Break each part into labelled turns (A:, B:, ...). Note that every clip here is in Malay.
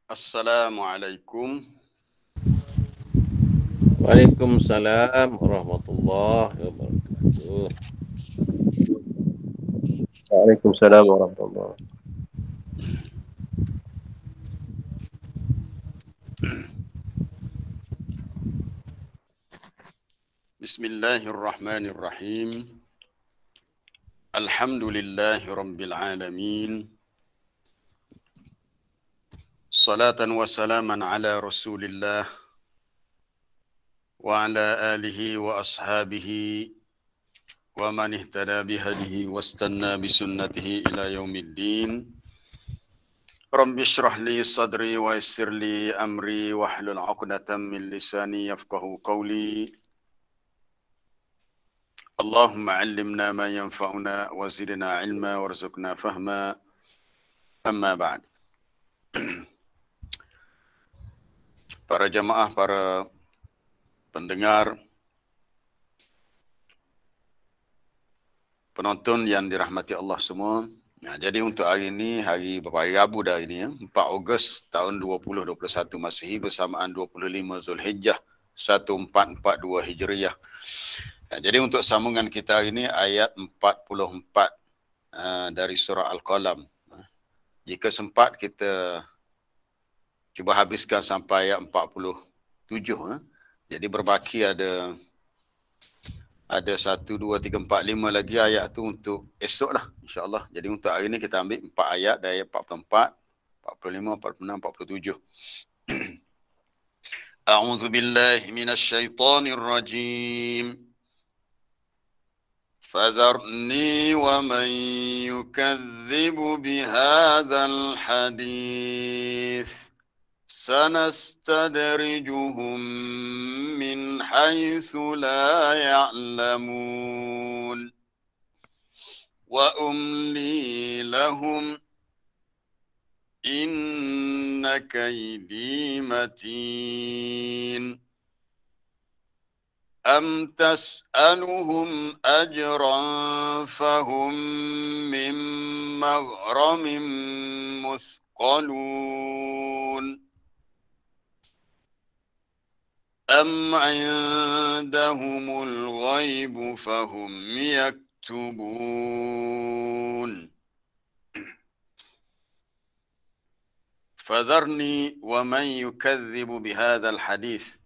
A: Assalamualaikum.
B: Waalaikumsalam warahmatullahi wabarakatuh.
C: Waalaikumsalam warahmatullahi.
A: Bismillahirrahmanirrahim. Alhamdulillahi rabbil alamin. Salatan wa salaman ala Rasulillah wa ala alihi wa ashabihi wa man ihtada bihadihi wastanna bisunnatihi ila yaumiddin. Rabbi shrah li sadri wa yassir li amri wahlul 'uqdatam min lisani yafqahu qawli. Allahumma 'allimna ma yanfa'una wa zidna 'ilma warzuqna fahma. Amma ba'd. Para jamaah, para pendengar, penonton yang dirahmati Allah semua. Nah, jadi untuk hari ini, hari Rabu dah ini, 4 Ogos tahun 2021 Masihi bersamaan 25 Zulhijjah 1442 Hijriah. Nah, jadi untuk sambungan kita hari ini ayat 44 dari surah Al-Qalam. Jika sempat kita cuba habiskan sampai ayat 47. Jadi berbaki ada 1, 2, 3, 4, 5 lagi ayat tu untuk esok lah, insyaAllah. Jadi untuk hari ini kita ambil 4 ayat dari ayat 44, 45, 46, 47. A'udzu billahi minasyaitonir rajim. Fadharni wa man yukadzibu bihadzal hadits sanastadrijuhum min haitsu la ya'lamun wa umli lahum inna kaydi matin. Am tas'aluhum ajran fahum min maghramin musqalun. Am 'indahumul ghaibu fahum yaktubun. Fadharni wa man yukadzibu bihadzal hadis.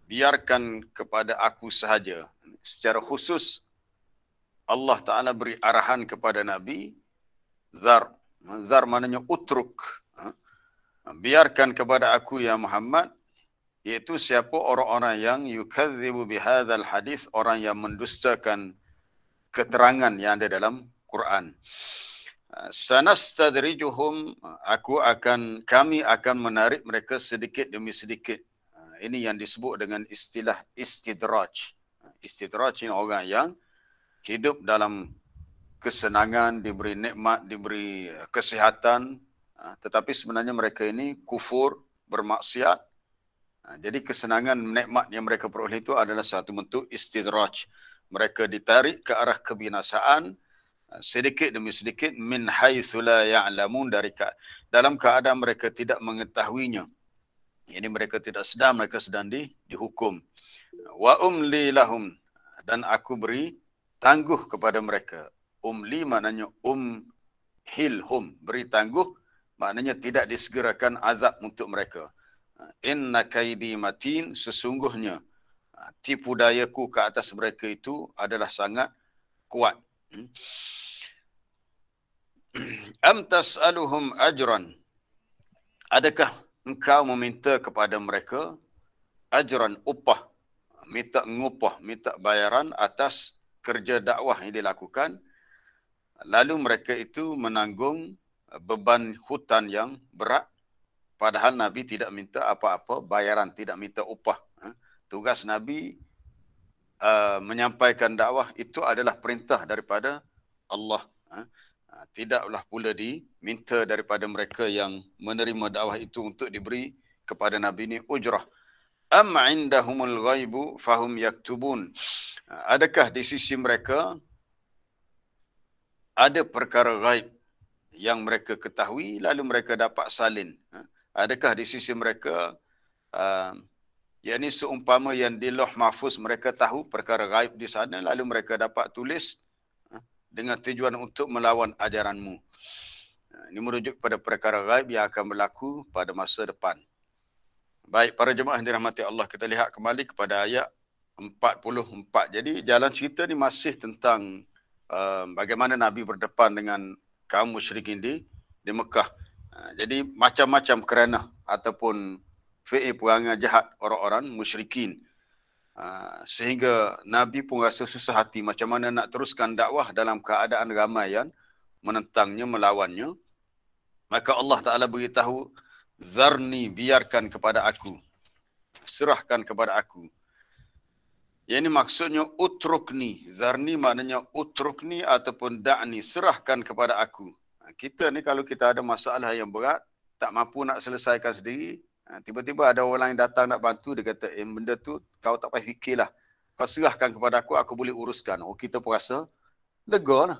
A: Biarkan kepada aku sahaja. Secara khusus Allah Ta'ala beri arahan kepada Nabi. Zar maknanya utruk. Biarkan kepada aku ya Muhammad. Iaitu siapa orang-orang yang yukadzibu bihadzal hadis. Orang yang mendustakan keterangan yang ada dalam Quran. Sanastadrijuhum, kami akan menarik mereka sedikit demi sedikit. Ini yang disebut dengan istilah istidraj. Istidraj ini orang yang hidup dalam kesenangan, diberi nikmat, diberi kesihatan, tetapi sebenarnya mereka ini kufur, bermaksiat. Jadi kesenangan, nikmat yang mereka peroleh itu adalah satu bentuk istidraj. Mereka ditarik ke arah kebinasaan sedikit demi sedikit min haitsu la ya'lamun, dalam keadaan mereka tidak mengetahuinya. Ini mereka tidak sedar mereka sedang dihukum. Wa umli lahum, dan aku beri tangguh kepada mereka. Umli maknanya hilhum, beri tangguh maknanya tidak disegerakan azab untuk mereka. Inna kaidi matin, sesungguhnya tipu dayaku ke atas mereka itu adalah sangat kuat. Am tas'aluhum ajran, adakah engkau meminta kepada mereka ajran, upah, minta bayaran atas kerja dakwah yang dilakukan, lalu mereka itu menanggung beban hutan yang berat, padahal Nabi tidak minta apa-apa bayaran, tidak minta upah. Tugas Nabi menyampaikan dakwah itu adalah perintah daripada Allah. Tidaklah pula diminta daripada mereka yang menerima dakwah itu untuk diberi kepada Nabi ini ujrah. Am indahumul ghaibu fahum yaktubun. Adakah di sisi mereka ada perkara ghaib yang mereka ketahui lalu mereka dapat salin. Adakah di sisi mereka yakni seumpama yang di Lauh Mahfuz mereka tahu perkara gaib di sana lalu mereka dapat tulis dengan tujuan untuk melawan ajaranmu. Ini merujuk pada perkara gaib yang akan berlaku pada masa depan. Baik, para jemaah yang dirahmati Allah, kita lihat kembali kepada ayat 44. Jadi jalan cerita ni masih tentang bagaimana Nabi berdepan dengan kaum musyrikin di Mekah. Jadi macam-macam kerana ataupun fi'il perangai jahat orang-orang musyrikin. Sehingga Nabi pun rasa susah hati macam mana nak teruskan dakwah dalam keadaan ramai yang menentangnya, melawannya. Maka Allah Ta'ala beritahu, zarni, biarkan kepada aku. Serahkan kepada aku. Yang ini maksudnya utrukni. Zarni maknanya utrukni ataupun da'ni. Serahkan kepada aku. Kita ni kalau kita ada masalah yang berat, tak mampu nak selesaikan sendiri, tiba-tiba ada orang yang datang nak bantu, dia kata, benda tu kau tak payah fikirlah. Kau serahkan kepada aku boleh uruskan. Oh, kita pun rasa lega lah.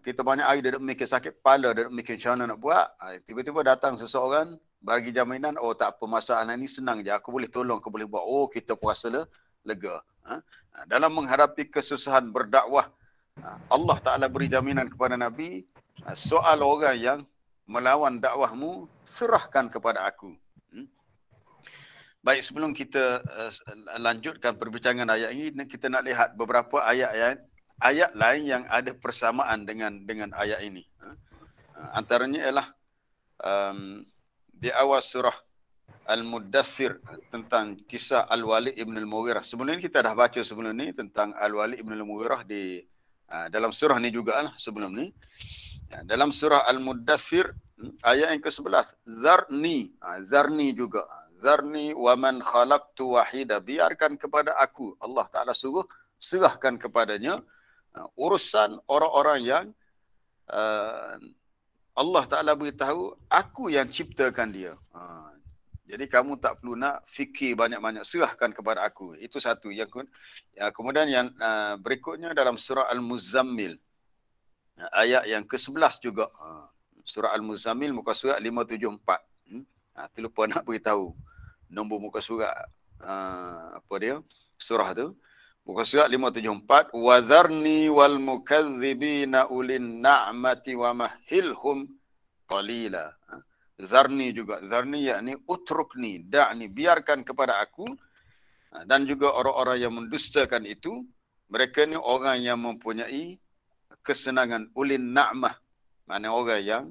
A: Kita banyak hari dia mikir sakit kepala, dia mikir macam mana nak buat. Tiba-tiba datang seseorang, bagi jaminan, oh tak apa, masalah ni senang je, aku boleh tolong, aku boleh buat. Oh, kita pun rasa lega. Dalam menghadapi kesusahan berdakwah, Allah Ta'ala beri jaminan kepada Nabi, soal orang yang melawan dakwahmu, serahkan kepada aku. Baik, sebelum kita lanjutkan perbincangan ayat ini, kita nak lihat beberapa ayat lain yang ada persamaan dengan ayat ini. Antaranya ialah di awal surah Al-Muddathir tentang kisah Al-Walid ibn Al-Mughirah. Sebelum ini kita dah baca sebelum ni tentang Al-Walid ibn Al-Mughirah di dalam surah ni jugalah sebelum ni. Dalam surah Al-Muddathir ayat yang ke-11, zarni, zarni juga, zarni wa man khalaqtu wahida, biarkan kepada aku. Allah Ta'ala suruh serahkan kepadanya urusan orang-orang yang Allah Ta'ala beritahu aku yang ciptakan dia. Jadi kamu tak perlu nak fikir banyak-banyak, serahkan kepada aku. Itu satu. Kemudian yang berikutnya dalam surah Al-Muzammil ayat yang ke-11 juga. Surah Al-Muzammil muka surat 574. Tu lupa nak beritahu nombor muka surat apa dia? Surah tu. Muka surat 574, wa dharni wal mukadzibina ulin na'mati wa mahilhum qalila. Zarni juga. Zarni yakni utrukni, da'ni, biarkan kepada aku. Dan juga orang-orang yang mendustakan itu, mereka ni orang yang mempunyai kesenangan, ulin na'mah, maknanya orang yang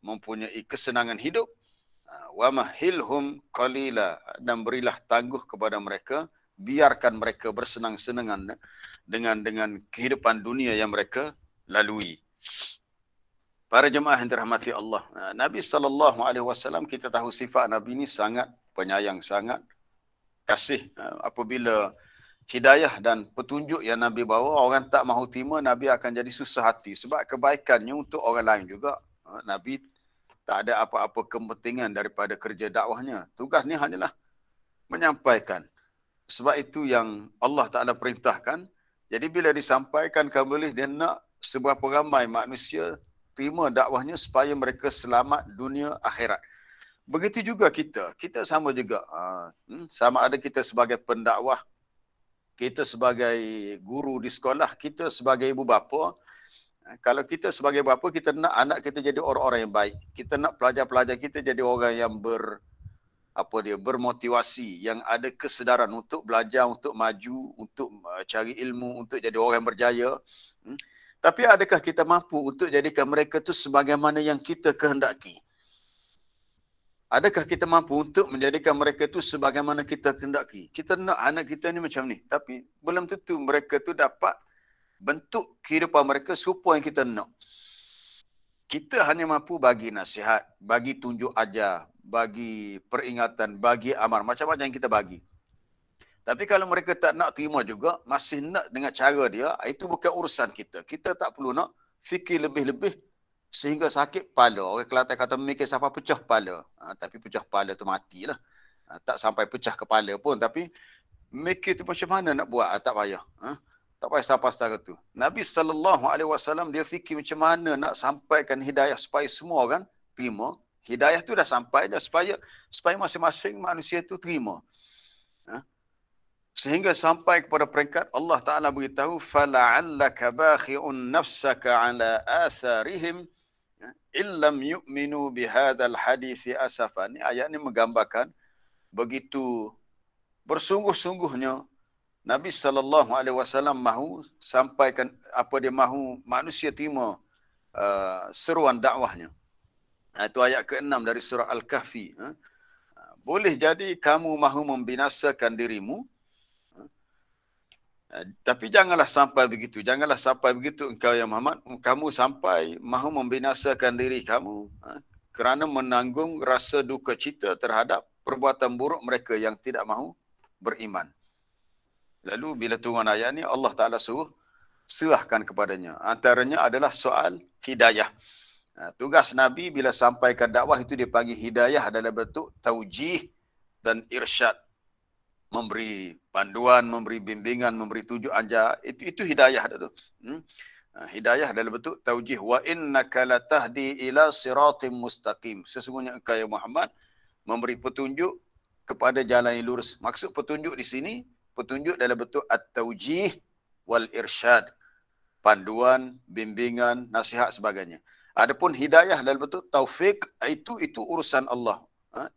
A: mempunyai kesenangan hidup. Wa mahilhum qalila, dan berilah tangguh kepada mereka, biarkan mereka bersenang-senangan dengan kehidupan dunia yang mereka lalui. Para jemaah yang dirahmati Allah, Nabi SAW, kita tahu sifat Nabi ini sangat penyayang, sangat kasih. Apabila hidayah dan petunjuk yang Nabi bawa, orang tak mahu terima, Nabi akan jadi susah hati. Sebab kebaikannya untuk orang lain juga. Nabi tak ada apa-apa kepentingan daripada kerja dakwahnya. Tugas ni hanyalah menyampaikan. Sebab itu yang Allah Ta'ala perintahkan. Jadi bila disampaikan kembali, dia nak seberapa ramai manusia terima dakwahnya supaya mereka selamat dunia akhirat. Begitu juga kita. Kita sama juga. Sama ada kita sebagai pendakwah, kita sebagai guru di sekolah, kita sebagai ibu bapa. Kalau kita sebagai bapa, kita nak anak kita jadi orang-orang yang baik. Kita nak pelajar-pelajar kita jadi orang yang bermotivasi, yang ada kesedaran untuk belajar, untuk maju, untuk cari ilmu, untuk jadi orang yang berjaya. Tapi adakah kita mampu untuk jadikan mereka tu sebagaimana yang kita kehendaki? Adakah kita mampu untuk menjadikan mereka tu sebagaimana kita kehendaki? Kita nak anak kita ni macam ni, tapi belum tentu mereka tu dapat bentuk kehidupan mereka serupa yang kita nak. Kita hanya mampu bagi nasihat, bagi tunjuk ajar, bagi peringatan, bagi amar, macam-macam yang kita bagi. Tapi kalau mereka tak nak terima juga, masih nak dengan cara dia, itu bukan urusan kita. Kita tak perlu nak fikir lebih-lebih sehingga sakit kepala. Orang Kelantan kata mikir sampai pecah kepala. Tapi pecah kepala tu matilah. Tak sampai pecah kepala pun. Tapi mikir tu macam mana nak buat, tak payah. Tak payah sampai setara tu. Nabi SAW dia fikir macam mana nak sampaikan hidayah supaya semua orang terima Hidayah tu dah sampai dah supaya masing-masing manusia tu terima. Sehingga sampai kepada peringkat Allah Ta'ala beritahu fala'allaka bakhi'un nafsaka ala atharihim illam yu'minu bihadzal hadithi asafan. Ayat ni menggambarkan begitu bersungguh-sungguhnya Nabi SAW mahu sampaikan apa dia mahu manusia terima seruan dakwahnya. Itu ayat ke-6 dari surah Al-Kahfi. Boleh jadi kamu mahu membinasakan dirimu, tapi janganlah sampai begitu. Janganlah sampai begitu engkau ya Muhammad. Kamu sampai mahu membinasakan diri kamu kerana menanggung rasa duka cita terhadap perbuatan buruk mereka yang tidak mahu beriman. Lalu bila turun ayat ni Allah Ta'ala suruh serahkan kepadanya. Antaranya adalah soal hidayah. Tugas Nabi bila sampaikan dakwah itu dipanggil hidayah dalam bentuk taujih dan irsyad. Memberi panduan, memberi bimbingan, memberi tunjuk anja, itu hidayah tu. Hidayah dalam bentuk taujih. Wa innaka latahdi ila siratim mustaqim. Sesungguhnya engkau ya Muhammad memberi petunjuk kepada jalan yang lurus. Maksud petunjuk di sini, petunjuk dalam bentuk at-taujih wal irsyad. Panduan, bimbingan, nasihat sebagainya. Adapun hidayah dalam bentuk taufik, itu urusan Allah.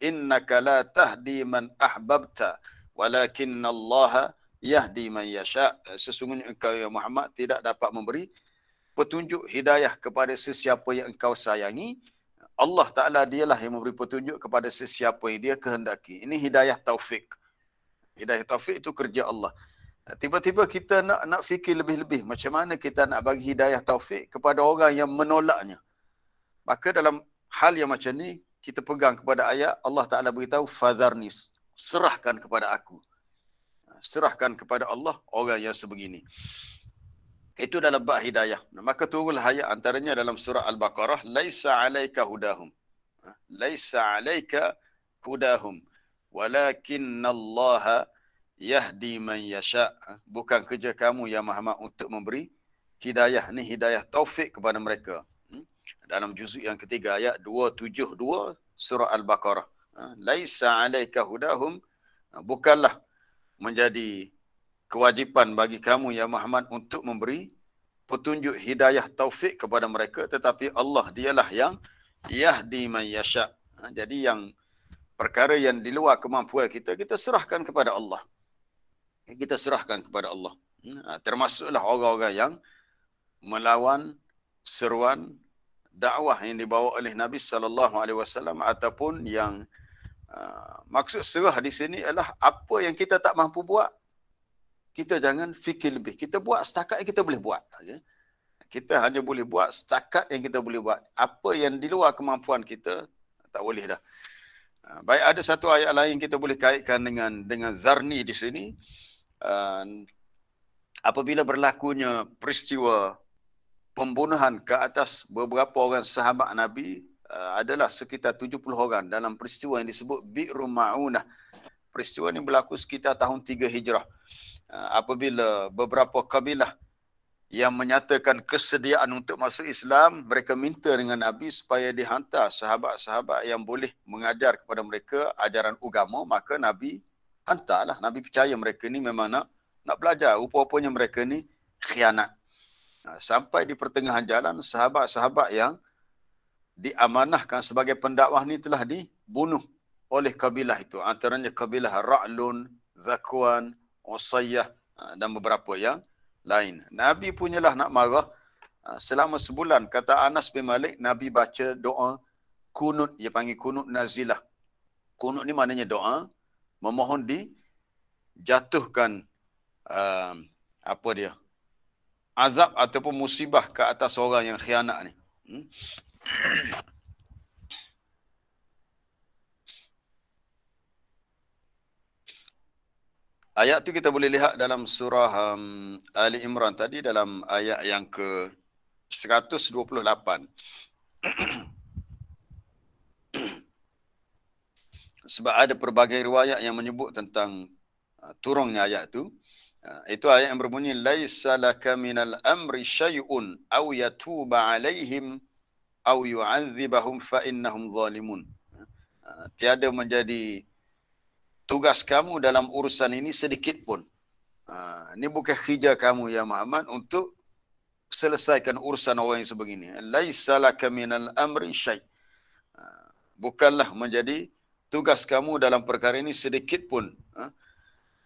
A: Innaka la tahdi man ahbabta walakinallaha yahdi man yasha. Sesungguhnya engkau ya Muhammad tidak dapat memberi petunjuk hidayah kepada sesiapa yang engkau sayangi. Allah Ta'ala dialah yang memberi petunjuk kepada sesiapa yang dia kehendaki. Ini hidayah taufik. Hidayah taufik itu kerja Allah. Tiba-tiba kita nak fikir lebih-lebih macam mana kita nak bagi hidayah taufik kepada orang yang menolaknya. Maka dalam hal yang macam ni kita pegang kepada ayat Allah Ta'ala beritahu fadharnis. Serahkan kepada aku. Serahkan kepada Allah orang yang sebegini. Itu dalam bab hidayah. Maka turunlah ayat antaranya dalam surah Al-Baqarah. Laisa alaika hudahum. Laisa alaika hudahum. Walakinallaha yahdi man yasha. Bukan kerja kamu ya Muhammad untuk memberi hidayah. Ini hidayah taufik kepada mereka. Dalam juzuk yang ketiga ayat 272 surah Al-Baqarah. Laisa alaika hudahum, bukanlah menjadi kewajipan bagi kamu ya Muhammad untuk memberi petunjuk hidayah taufik kepada mereka, tetapi Allah dialah yang yahdi man yasha. Jadi yang perkara yang di luar kemampuan kita serahkan kepada Allah. Kita serahkan kepada Allah. Termasuklah orang-orang yang melawan seruan dakwah yang dibawa oleh Nabi SAW ataupun yang maksud serah di sini adalah apa yang kita tak mampu buat, kita jangan fikir lebih. Kita buat setakat yang kita boleh buat. Kita hanya boleh buat setakat yang kita boleh buat. Apa yang di luar kemampuan kita, tak boleh dah. Baik, ada satu ayat lain kita boleh kaitkan dengan zarni di sini. Apabila berlakunya peristiwa pembunuhan ke atas beberapa orang sahabat Nabi, adalah sekitar 70 orang dalam peristiwa yang disebut Bi'ru Ma'unah. Peristiwa ini berlaku sekitar tahun 3 Hijrah. Apabila beberapa kabilah yang menyatakan kesediaan untuk masuk Islam, mereka minta dengan Nabi supaya dihantar sahabat-sahabat yang boleh mengajar kepada mereka ajaran agama, maka Nabi hantarlah. Nabi percaya mereka ni memang nak belajar. Rupa-rupanya mereka ni khianat. Sampai di pertengahan jalan, sahabat-sahabat yang diamanahkan sebagai pendakwah ni telah dibunuh oleh kabilah itu. Antaranya kabilah Ra'lun, Zakwan, Usayyah dan beberapa yang lain. Nabi punyalah nak marah. Selama sebulan, kata Anas bin Malik, Nabi baca doa kunut, dia panggil kunut nazilah. Kunut ni maknanya doa memohon dijatuhkan azab ataupun musibah ke atas orang yang khianat ni. Ayat tu kita boleh lihat dalam surah Ali Imran tadi, dalam ayat yang ke 128. Sebab ada pelbagai riwayat yang menyebut tentang turunnya ayat tu. Itu ayat yang berbunyi laisa laka minal amri syai'un aw yatuba alaihim au yu'adzibahum fa innahum zalimun. Tiada menjadi tugas kamu dalam urusan ini sedikit pun. Ini bukan kerja kamu ya Muhammad untuk selesaikan urusan orang yang sebegini. Laisa laka minal amri syai'. Bukanlah menjadi tugas kamu dalam perkara ini sedikit pun.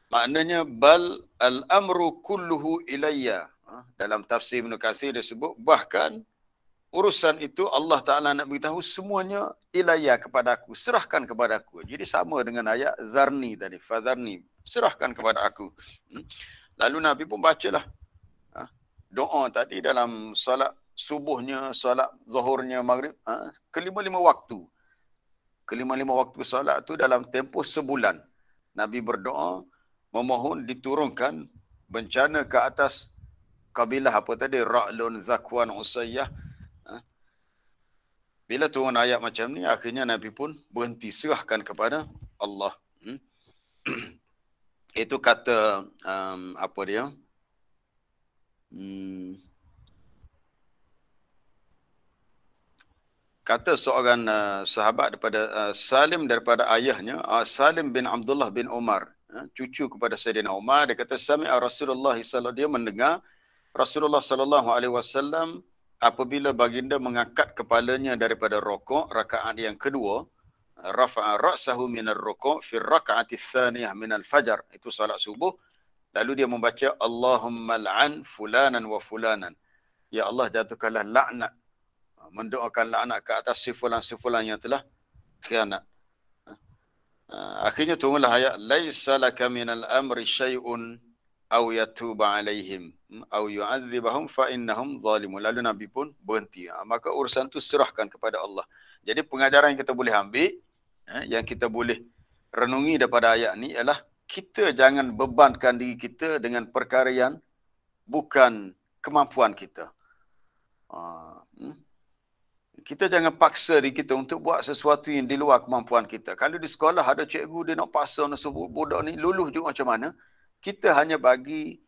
A: Maknanya bal al-amru kulluhu ilayya. Dalam tafsir Ibn Katsir disebut bahkan urusan itu Allah Ta'ala nak beritahu semuanya ilayya kepada aku. Serahkan kepada aku. Jadi sama dengan ayat zarni tadi. Fadharni. Serahkan kepada aku. Lalu Nabi pun bacalah doa tadi dalam solat subuhnya, solat zuhurnya, maghrib. Kelima-lima waktu. Kelima-lima waktu solat tu dalam tempoh sebulan. Nabi berdoa memohon diturunkan bencana ke atas kabilah apa tadi, Ra'lun, Zakwan, Usayyah. Bila turun ayat macam ni, akhirnya Nabi pun berhenti, serahkan kepada Allah. Itu kata apa dia? Kata seorang sahabat daripada Salim daripada ayahnya, Salim bin Abdullah bin Umar, cucu kepada Sayyidina Umar, dia kata sami'a Rasulullah sallallahu, dia mendengar Rasulullah sallallahu alaihi wasallam apabila baginda mengangkat kepalanya daripada rukuk rakaat yang kedua, rafa'a ra'sahu minar rukuk fi raka'ati tsaniyah minal fajar, itu salat subuh, lalu dia membaca Allahumma al'an fulanan wa fulanan, ya Allah jatuhkanlah laknat, mendoakan laknat ke atas si fulan yang telah khianat. Akhirnya turunlah ayat laisa laka minal amri syai'un aw yatuba alaihim aw yu'adzibahum fa innahum zalimun. Lalu Nabi pun berhenti. Maka urusan tu serahkan kepada Allah. Jadi pengajaran yang kita boleh ambil, yang kita boleh renungi daripada ayat ni ialah kita jangan bebankan diri kita dengan perkara yang bukan kemampuan kita. Kita jangan paksa diri kita untuk buat sesuatu yang di luar kemampuan kita. Kalau di sekolah ada cikgu dia nak paksa nak suruh budak ni luluh juga macam mana, kita hanya bagi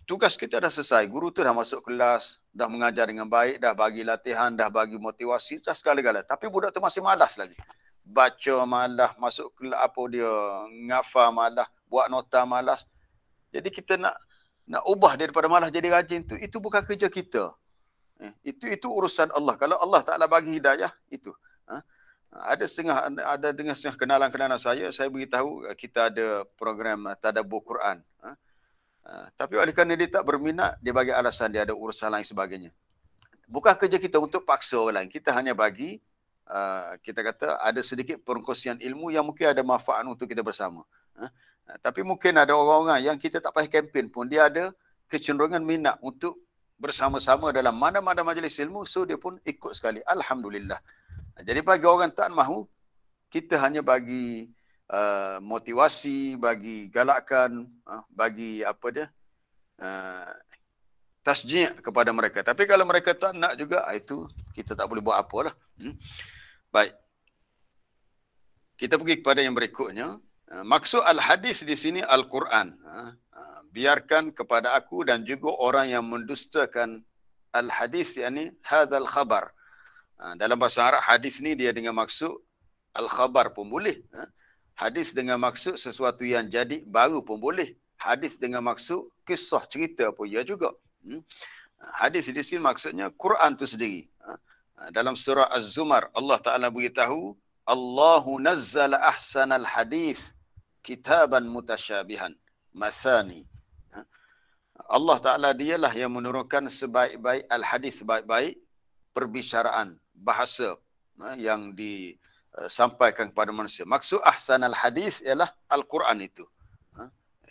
A: tugas kita dah selesai. Guru tu dah masuk kelas, dah mengajar dengan baik, dah bagi latihan, dah bagi motivasi, dah segala-gala. Tapi budak tu masih malas lagi. Baca malas, masuk kelas ngafal malas, buat nota malas. Jadi kita nak ubah dia daripada malas jadi rajin tu, itu bukan kerja kita. Itu urusan Allah. Kalau Allah Ta'ala bagi hidayah, itu. Ada dengan setengah kenalan-kenalan saya beritahu kita ada program tadabbur Quran. Tapi oleh kerana dia tak berminat, dia bagi alasan dia ada urusan lain sebagainya. Bukan kerja kita untuk paksa orang lain. Kita hanya bagi, kita kata ada sedikit perkongsian ilmu yang mungkin ada manfaat untuk kita bersama. Tapi mungkin ada orang-orang yang kita tak payah kempen pun, dia ada kecenderungan minat untuk bersama-sama dalam mana-mana majlis ilmu, so dia pun ikut sekali. Alhamdulillah. Jadi bagi orang tak mahu, kita hanya bagi motivasi, bagi galakan, bagi tasjid kepada mereka. Tapi kalau mereka tak nak juga, itu kita tak boleh buat apalah. Baik. Kita pergi kepada yang berikutnya. Maksud al-hadis di sini Al-Quran. Biarkan kepada aku dan juga orang yang mendustakan al-hadis, yakni hadzal khabar. Dalam bahasa Arab hadis ni dia dengan maksud al-khabar pun boleh. Hadis dengan maksud sesuatu yang jadi baru pun boleh. Hadis dengan maksud kisah cerita pun ya juga. Hadis di sini maksudnya Quran tu sendiri. Dalam surah Az-Zumar Allah Taala beritahu Allahu nazzala ahsanal hadis kitaban mutasyabihan masani. Allah Ta'ala dialah yang menurunkan sebaik-baik al-hadis, sebaik-baik perbicaraan, bahasa yang disampaikan kepada manusia. Maksud ahsan al-hadis ialah Al-Quran itu.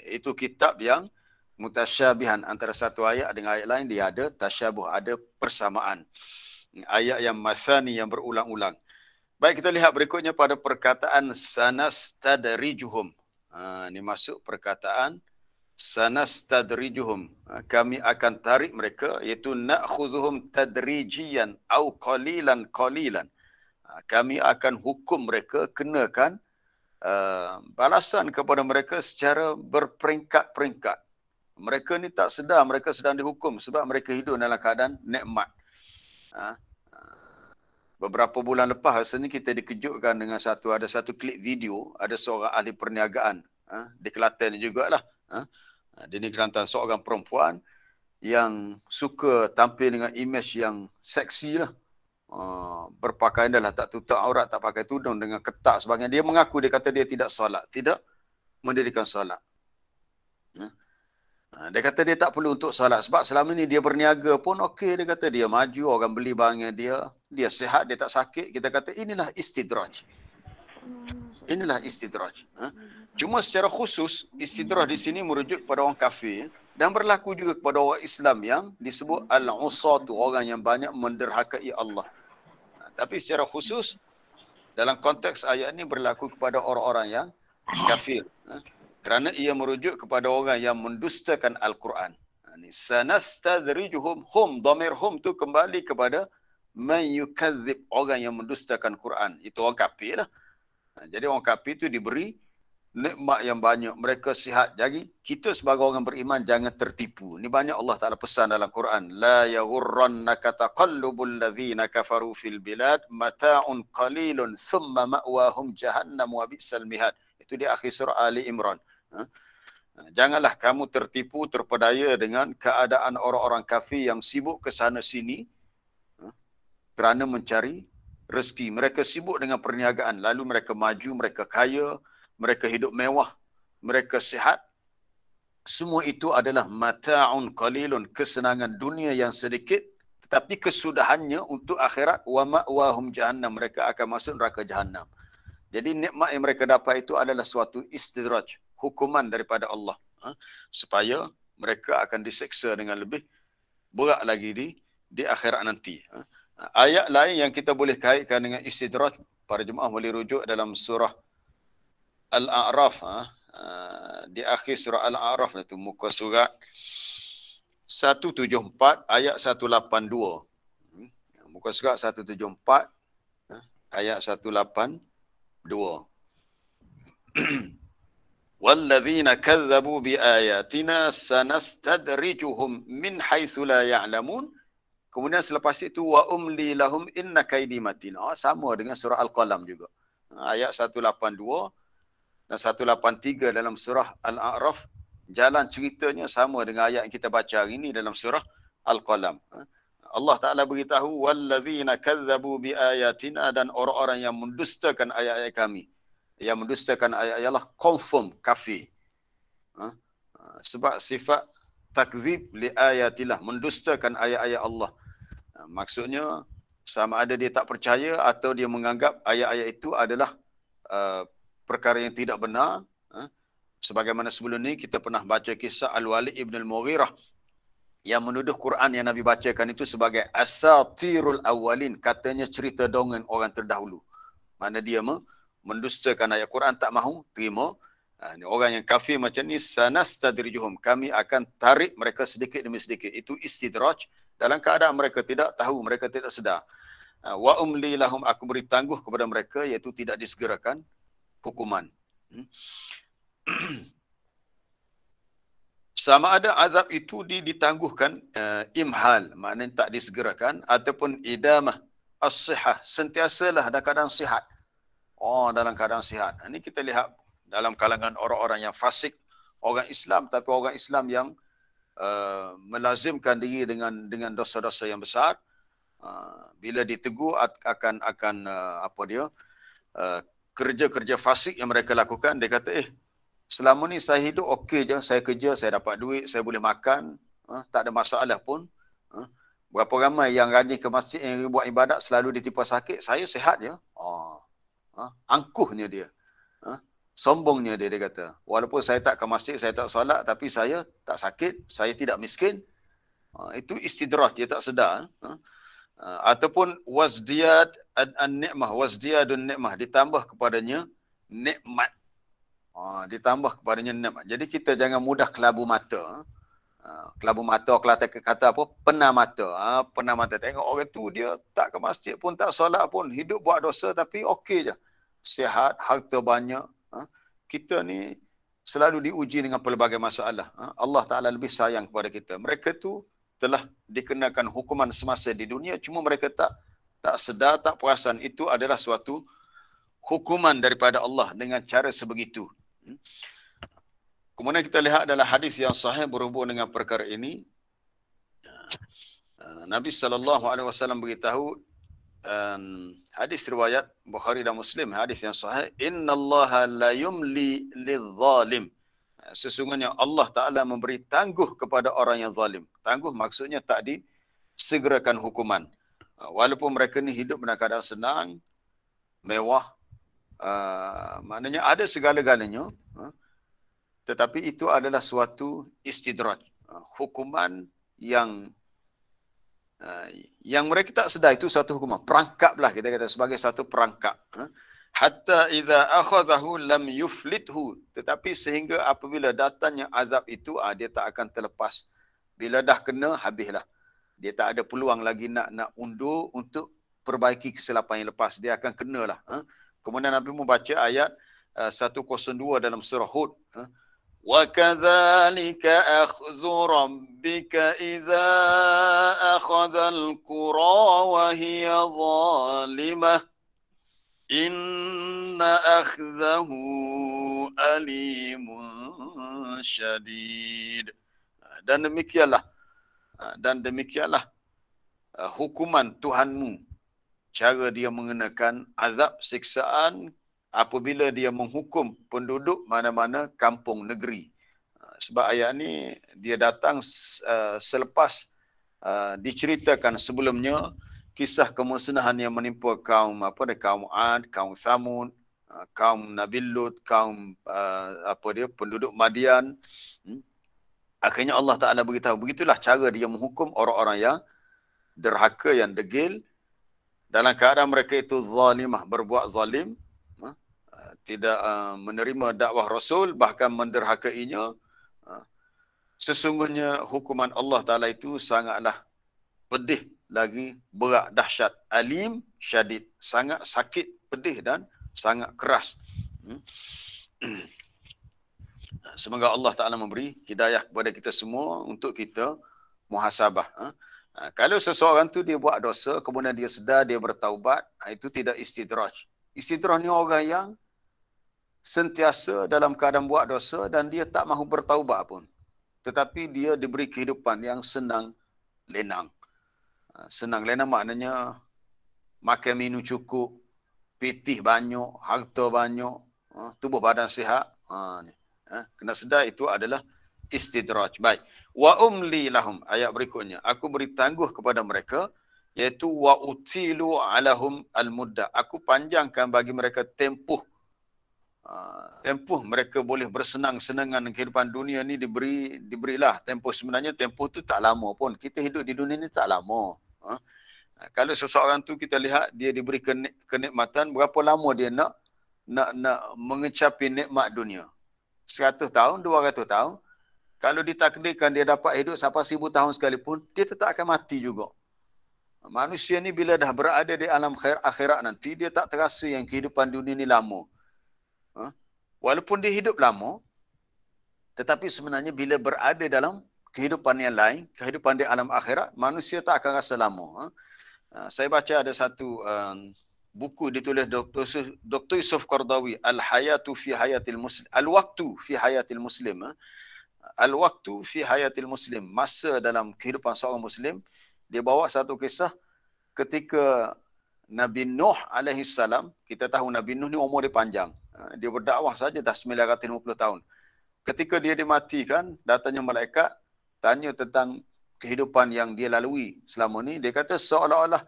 A: Itu kitab yang mutasyabihan, antara satu ayat dengan ayat lain dia ada tasyabuh, ada persamaan. Ayat yang masani, yang berulang-ulang. Baik, kita lihat berikutnya pada perkataan sanastadrijuhum. Ini masuk perkataan sanastadrijuhum, kami akan tarik mereka, iaitu na'khudhuhum tadrijiyan au qalilan qalilan. Kami akan hukum mereka, kenakan balasan kepada mereka secara berperingkat-peringkat. Mereka ni tak sedar mereka sedang dihukum sebab mereka hidup dalam keadaan nikmat. Beberapa bulan lepas rasanya kita dikejutkan dengan ada satu klip video, ada seorang ahli perniagaan di Kelantan jugalah. Di Negeri Kelantan, seorang perempuan yang suka tampil dengan imej yang seksi lah. Berpakaian dah lah, tak tutup aurat, tak pakai tudung dengan ketat sebagainya. Dia mengaku, dia kata dia tidak solat, tidak mendirikan solat. Dia kata dia tak perlu untuk solat sebab selama ni dia berniaga pun okey. Dia kata dia maju, orang beli barangnya dia sihat, dia tak sakit. Kita kata inilah istidraj. Inilah istidraj. Cuma secara khusus istidraj di sini merujuk kepada orang kafir dan berlaku juga kepada orang Islam yang disebut al-usatu, orang yang banyak menderhakai Allah. Tapi secara khusus dalam konteks ayat ini berlaku kepada orang-orang yang kafir. Kerana ia merujuk kepada orang yang mendustakan Al-Quran. Sanastadrijuhum, hum, dhamir hum tu kembali kepada man yukadzib, orang yang mendustakan Quran. Itu orang kafir lah. Jadi orang kafir itu diberi nikmat yang banyak. Mereka sihat. Jadi kita sebagai orang beriman jangan tertipu. Ini banyak Allah Ta'ala pesan dalam Quran. La yaghurrannaka taqallubul ladzina kafaru fil bilad mata'un qalilun thumma ma'wahum jahannam wa bi'sal mihad. Itu di akhir surah Ali Imran. Janganlah kamu tertipu, terpedaya dengan keadaan orang-orang kafir yang sibuk ke sana sini kerana mencari rezeki. Mereka sibuk dengan perniagaan, lalu mereka maju, mereka kaya, mereka hidup mewah, mereka sihat. Semua itu adalah mata'un qalilun, kesenangan dunia yang sedikit, tetapi kesudahannya untuk akhirat. Wa ma'wahum jahannam, mereka akan masuk neraka jahannam. Jadi nikmat yang mereka dapat itu adalah suatu istidraj, hukuman daripada Allah, supaya mereka akan diseksa dengan lebih berat lagi di akhirat nanti. Ayat lain yang kita boleh kaitkan dengan istidraj, para jemaah boleh rujuk dalam surah Al-A'raf. Di akhir surah Al-A'raf itu, muka surat 174 ayat 182. Muka surat 174 ayat 182. Walladzina kazzabu biayatina sanastadrijuhum min haitsu la ya'lamun. Kemudian selepas itu wa umli lahum inna kaidi matin. Sama dengan surah Al-Qalam juga. Ayat 182 dan 183 dalam surah Al-A'raf. Jalan ceritanya sama dengan ayat yang kita baca hari ini dalam surah Al-Qalam. Allah Ta'ala beritahu walladzina kazzabu biayatina, dan orang-orang yang mendustakan ayat-ayat kami. Yang mendustakan ayat-ayat Allah confirm kafir. Sebab sifat takzib li ayatillah, mendustakan ayat-ayat Allah. Maksudnya sama ada dia tak percaya atau dia menganggap ayat-ayat itu adalah perkara yang tidak benar. Sebagaimana sebelum ni kita pernah baca kisah Al-Walid ibn Al-Mughirah yang menuduh Quran yang Nabi bacakan itu sebagai asatirul awwalin, katanya cerita dongeng orang terdahulu. Mana dia mendustakan ayat Quran, tak mahu terima. Ini orang yang kafir macam ni, sanastadrijuhum, kami akan tarik mereka sedikit demi sedikit. Itu istidraj dalam keadaan mereka tidak tahu, mereka tidak sedar. Wa umli lahum, aku beri tangguh kepada mereka, iaitu tidak disegerakan hukuman. Sama ada azab itu ditangguhkan, imhal, maknanya tak disegerakan, ataupun idamah as-sihah, sentiasalah dalam keadaan sihat. Dalam keadaan sihat. Ini kita lihat dalam kalangan orang-orang yang fasik, orang Islam, tapi orang Islam yang melazimkan diri dengan dosa-dosa yang besar. Bila ditegur akan kerja-kerja fasik yang mereka lakukan, dia kata, selama ni saya hidup okey je, saya kerja, saya dapat duit, saya boleh makan, tak ada masalah pun. Berapa ramai yang rajin ke masjid, yang buat ibadat, selalu ditipu sakit, saya sihat je. Angkuhnya dia, sombongnya dia kata, walaupun saya tak ke masjid, saya tak solat, tapi saya tak sakit, saya tidak miskin. Itu istidraj, dia tak sedar. Ataupun wasdiyad an-ni'mah, wasdiyadun ni'mah, ditambah kepadanya nikmat. Ditambah kepadanya nikmat. Jadi kita jangan mudah kelabu mata. Kelabu mata, kalau kata apa? Pena mata. Pena mata. Tengok orang tu dia tak ke masjid pun, tak solat pun, hidup buat dosa tapi okey je. Sihat, harta banyak. Kita ni selalu diuji dengan pelbagai masalah. Allah Ta'ala lebih sayang kepada kita. Mereka tu telah dikenakan hukuman semasa di dunia, cuma mereka tak sedar, tak perasan itu adalah suatu hukuman daripada Allah dengan cara sebegitu. Kemudian kita lihat dalam hadis yang sahih berhubung dengan perkara ini, Nabi SAW beritahu, hadis riwayat Bukhari dan Muslim, hadis yang sahih, innallaha la yumli lidh-dhalim. Sesungguhnya Allah Ta'ala memberi tangguh kepada orang yang zalim. Tangguh maksudnya tak disegerakan hukuman. Walaupun mereka ni hidup dalam keadaan senang, mewah, maknanya ada segala-galanya, tetapi itu adalah suatu istidraj. Hukuman yang mereka tak sedar itu satu hukuman. Perangkap lah, kita kata sebagai satu perangkap. Hatta idza akhadhahu lam yuflithu. Tetapi sehingga apabila datangnya azab itu, dia tak akan terlepas. Bila dah kena, habislah. Dia tak ada peluang lagi nak undur untuk perbaiki kesilapan yang lepas. Dia akan kenalah. Kemudian Nabi membaca ayat 102 dalam surah Hud. وَكَذَلِكَ أَخْذُ رَبِّكَ إِذَا أَخَذَ الْقُرَى وَهِيَ ظَالِمَةٌ إِنَّ أَخْذَهُ أَلِيمٌ شَدِيد. Dan demikianlah hukuman Tuhanmu, cara dia mengenakan azab siksaan apabila dia menghukum penduduk mana-mana kampung negeri. Sebab ayat ni dia datang selepas diceritakan sebelumnya kisah kemusnahan yang menimpa kaum Ad, kaum Samud, kaum Nabi Lut, kaum penduduk Madian. Akhirnya Allah Ta'ala beritahu, begitulah cara dia menghukum orang-orang yang derhaka, yang degil, dalam keadaan mereka itu zalimah, berbuat zalim, tidak menerima dakwah Rasul, bahkan menderhakainya. Sesungguhnya hukuman Allah Ta'ala itu sangatlah pedih, lagi berat, dahsyat, alim, syadid, sangat sakit, pedih dan sangat keras. Semoga Allah Ta'ala memberi hidayah kepada kita semua untuk kita muhasabah. Kalau seseorang tu dia buat dosa, kemudian dia sedar, dia bertaubat, itu tidak istidraj. Istidraj ni orang yang sentiasa dalam keadaan buat dosa dan dia tak mahu bertaubat pun. Tetapi dia diberi kehidupan yang senang lenang. Senang lenang maknanya makan minum cukup, pitih banyak, harta banyak, tubuh badan sihat. Kena sedar itu adalah istidraj. Baik. Wa umli lahum, ayat berikutnya. Aku beri tangguh kepada mereka, iaitu wa utilu alahum al-muddah. Aku panjangkan bagi mereka tempoh mereka boleh bersenang-senangan dengan kehidupan dunia ni, diberilah tempoh. Sebenarnya tempoh tu tak lama pun. Kita hidup di dunia ni tak lama. Kalau seseorang tu kita lihat dia diberi kenikmatan, berapa lama dia nak mengecapi nikmat dunia? 100 tahun, 200 tahun. Kalau ditakdirkan dia dapat hidup sampai 1000 tahun sekalipun, dia tetap akan mati juga. Manusia ni bila dah berada di alam akhirat nanti, dia tak terasa yang kehidupan dunia ni lama. Walaupun dia hidup lama, tetapi sebenarnya bila berada dalam kehidupan yang lain, kehidupan di alam akhirat, manusia tak akan rasa lama. Saya baca ada satu buku ditulis Dr. Yusuf Qardawi, Al-Hayatu fi Hayatil Muslim, Al-Waktu fi Hayatil Muslim. Al-Waktu fi Hayatil Muslim, masa dalam kehidupan seorang Muslim. Dia bawa satu kisah ketika Nabi Nuh alaihi salam. Kita tahu Nabi Nuh ni umur dia panjang. Dia berdakwah saja dah 950 tahun. Ketika dia dimatikan, datangnya malaikat tanya tentang kehidupan yang dia lalui selama ni. Dia kata seolah-olah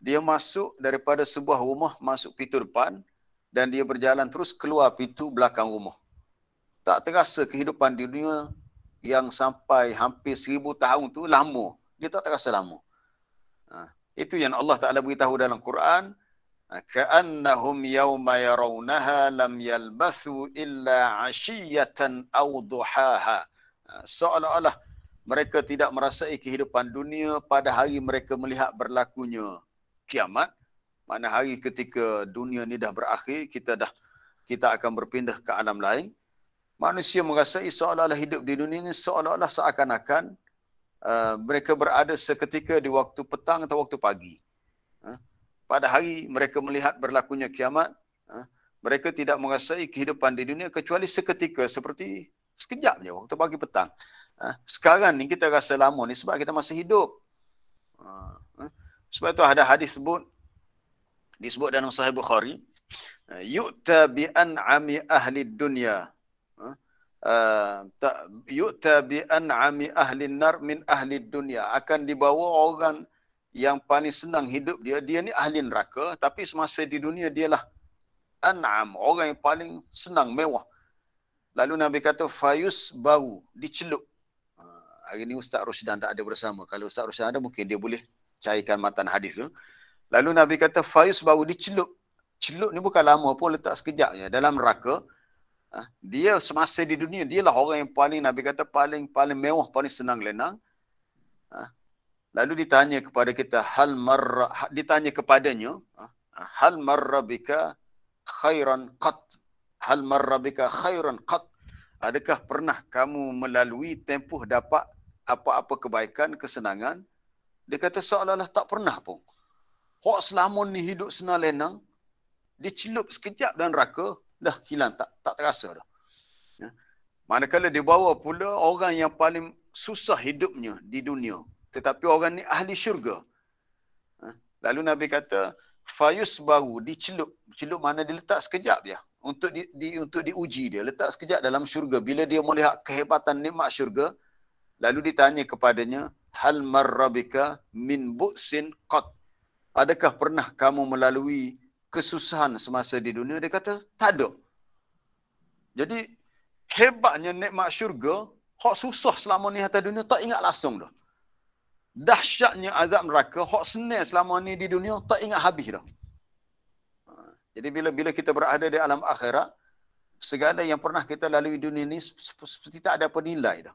A: dia masuk daripada sebuah rumah, masuk pintu depan, dan dia berjalan terus keluar pintu belakang rumah. Tak terasa kehidupan di dunia yang sampai hampir 1000 tahun tu lama. Dia tak terasa lama. Itu yang Allah Ta'ala beritahu dalam Quran. Ka'annahum yawma yarawnaha lam yalbathu illa ashiyatan aw duhaha. Seolah-olah mereka tidak merasai kehidupan dunia pada hari mereka melihat berlakunya kiamat. Mana hari ketika dunia ni dah berakhir, kita akan berpindah ke alam lain. Manusia merasai seolah-olah hidup di dunia ni seolah-olah seakan-akan mereka berada seketika di waktu petang atau waktu pagi. Pada hari mereka melihat berlakunya kiamat, mereka tidak menguasai kehidupan di dunia kecuali seketika, seperti sekejap je waktu pagi petang. Sekarang ni kita rasa lama ni sebab kita masih hidup. Sebab itu ada hadis disebut dalam Sahih Bukhari, yu'ta bi an'ami ahli dunya, yu'ta bi an'ami ahli nar min ahli dunya, akan dibawa orang yang paling senang hidup dia ni ahli neraka, tapi semasa di dunia dialah an'am, orang yang paling senang, mewah. Lalu Nabi kata fayus baru, dicelup. Hari ni Ustaz Rosdan tak ada bersama. Kalau Ustaz Rosdan ada, mungkin dia boleh cairkan matan hadis tu. Lalu Nabi kata fayus baru, dicelup. Celup ni bukan lama pun, letak sekejap je dalam neraka. Dia semasa di dunia, dialah orang yang paling, Nabi kata paling mewah, paling senang lenang. Lalu ditanya kepada kita, ditanya kepadanya, hal marra bika khairan qat, hal marra bika khairan qat, adakah pernah kamu melalui tempoh dapat apa-apa kebaikan, kesenangan? Dia kata seolah-olah tak pernah pun. Hak selama ni hidup senang lenang, dicelup sekejap dan neraka, dah hilang, tak terasa dah. Manakala dibawa pula orang yang paling susah hidupnya di dunia, tetapi orang ni ahli syurga. Lalu Nabi kata fayus baru, dicelup. Celup mana diletak sekejap dia untuk diuji dia, letak sekejap dalam syurga. Bila dia melihat kehebatan nikmat syurga, lalu ditanya kepadanya, hal marrabika min bu'sin qat, adakah pernah kamu melalui kesusahan semasa di dunia? Dia kata tak ada. Jadi hebatnya nikmat syurga, hak susah selama ni atas dunia tak ingat langsung dah. Dahsyatnya azab neraka, hak senang selama ni di dunia tak ingat habis dah. Jadi bila kita berada di alam akhirat, segala yang pernah kita lalui dunia ni seperti tak ada apa nilai dah.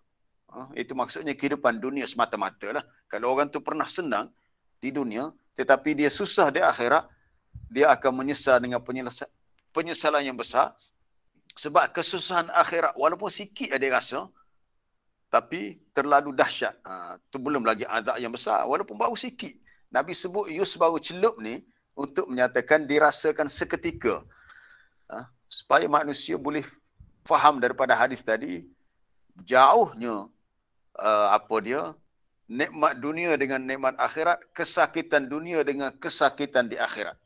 A: Itu maksudnya kehidupan dunia semata-mata lah. Kalau orang tu pernah senang di dunia, tetapi dia susah di akhirat, dia akan menyesal dengan penyesalan yang besar. Sebab kesusahan akhirat, walaupun sikit ada rasa, tapi terlalu dahsyat. Itu belum lagi azab yang besar, walaupun baru sikit. Nabi sebut yusbaru celup ni untuk menyatakan dirasakan seketika. Supaya manusia boleh faham daripada hadis tadi, jauhnya nikmat dunia dengan nikmat akhirat, kesakitan dunia dengan kesakitan di akhirat.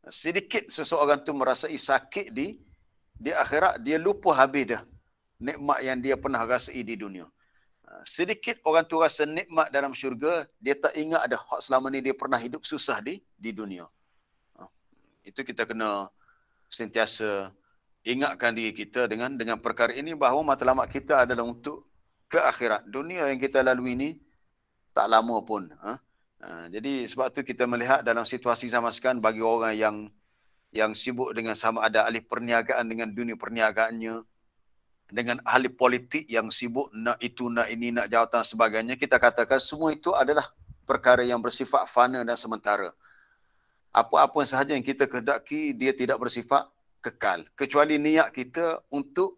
A: Sedikit seseorang tu merasai sakit di akhirat, dia lupa habis dah nikmat yang dia pernah rasai di dunia. Sedikit orang tu rasa nikmat dalam syurga, dia tak ingat ada hak selama ni dia pernah hidup susah di dunia. Itu kita kena sentiasa ingatkan diri kita dengan perkara ini, bahawa matlamat kita adalah untuk ke akhirat. Dunia yang kita lalui ni tak lama pun. Jadi sebab tu kita melihat dalam situasi zaman sekarang, bagi orang yang sibuk dengan sama ada ahli perniagaan dengan dunia perniagaannya, dengan ahli politik yang sibuk nak itu, nak ini, nak jawatan sebagainya, kita katakan semua itu adalah perkara yang bersifat fana dan sementara. Apa-apa sahaja yang kita kehendaki, dia tidak bersifat kekal, kecuali niat kita untuk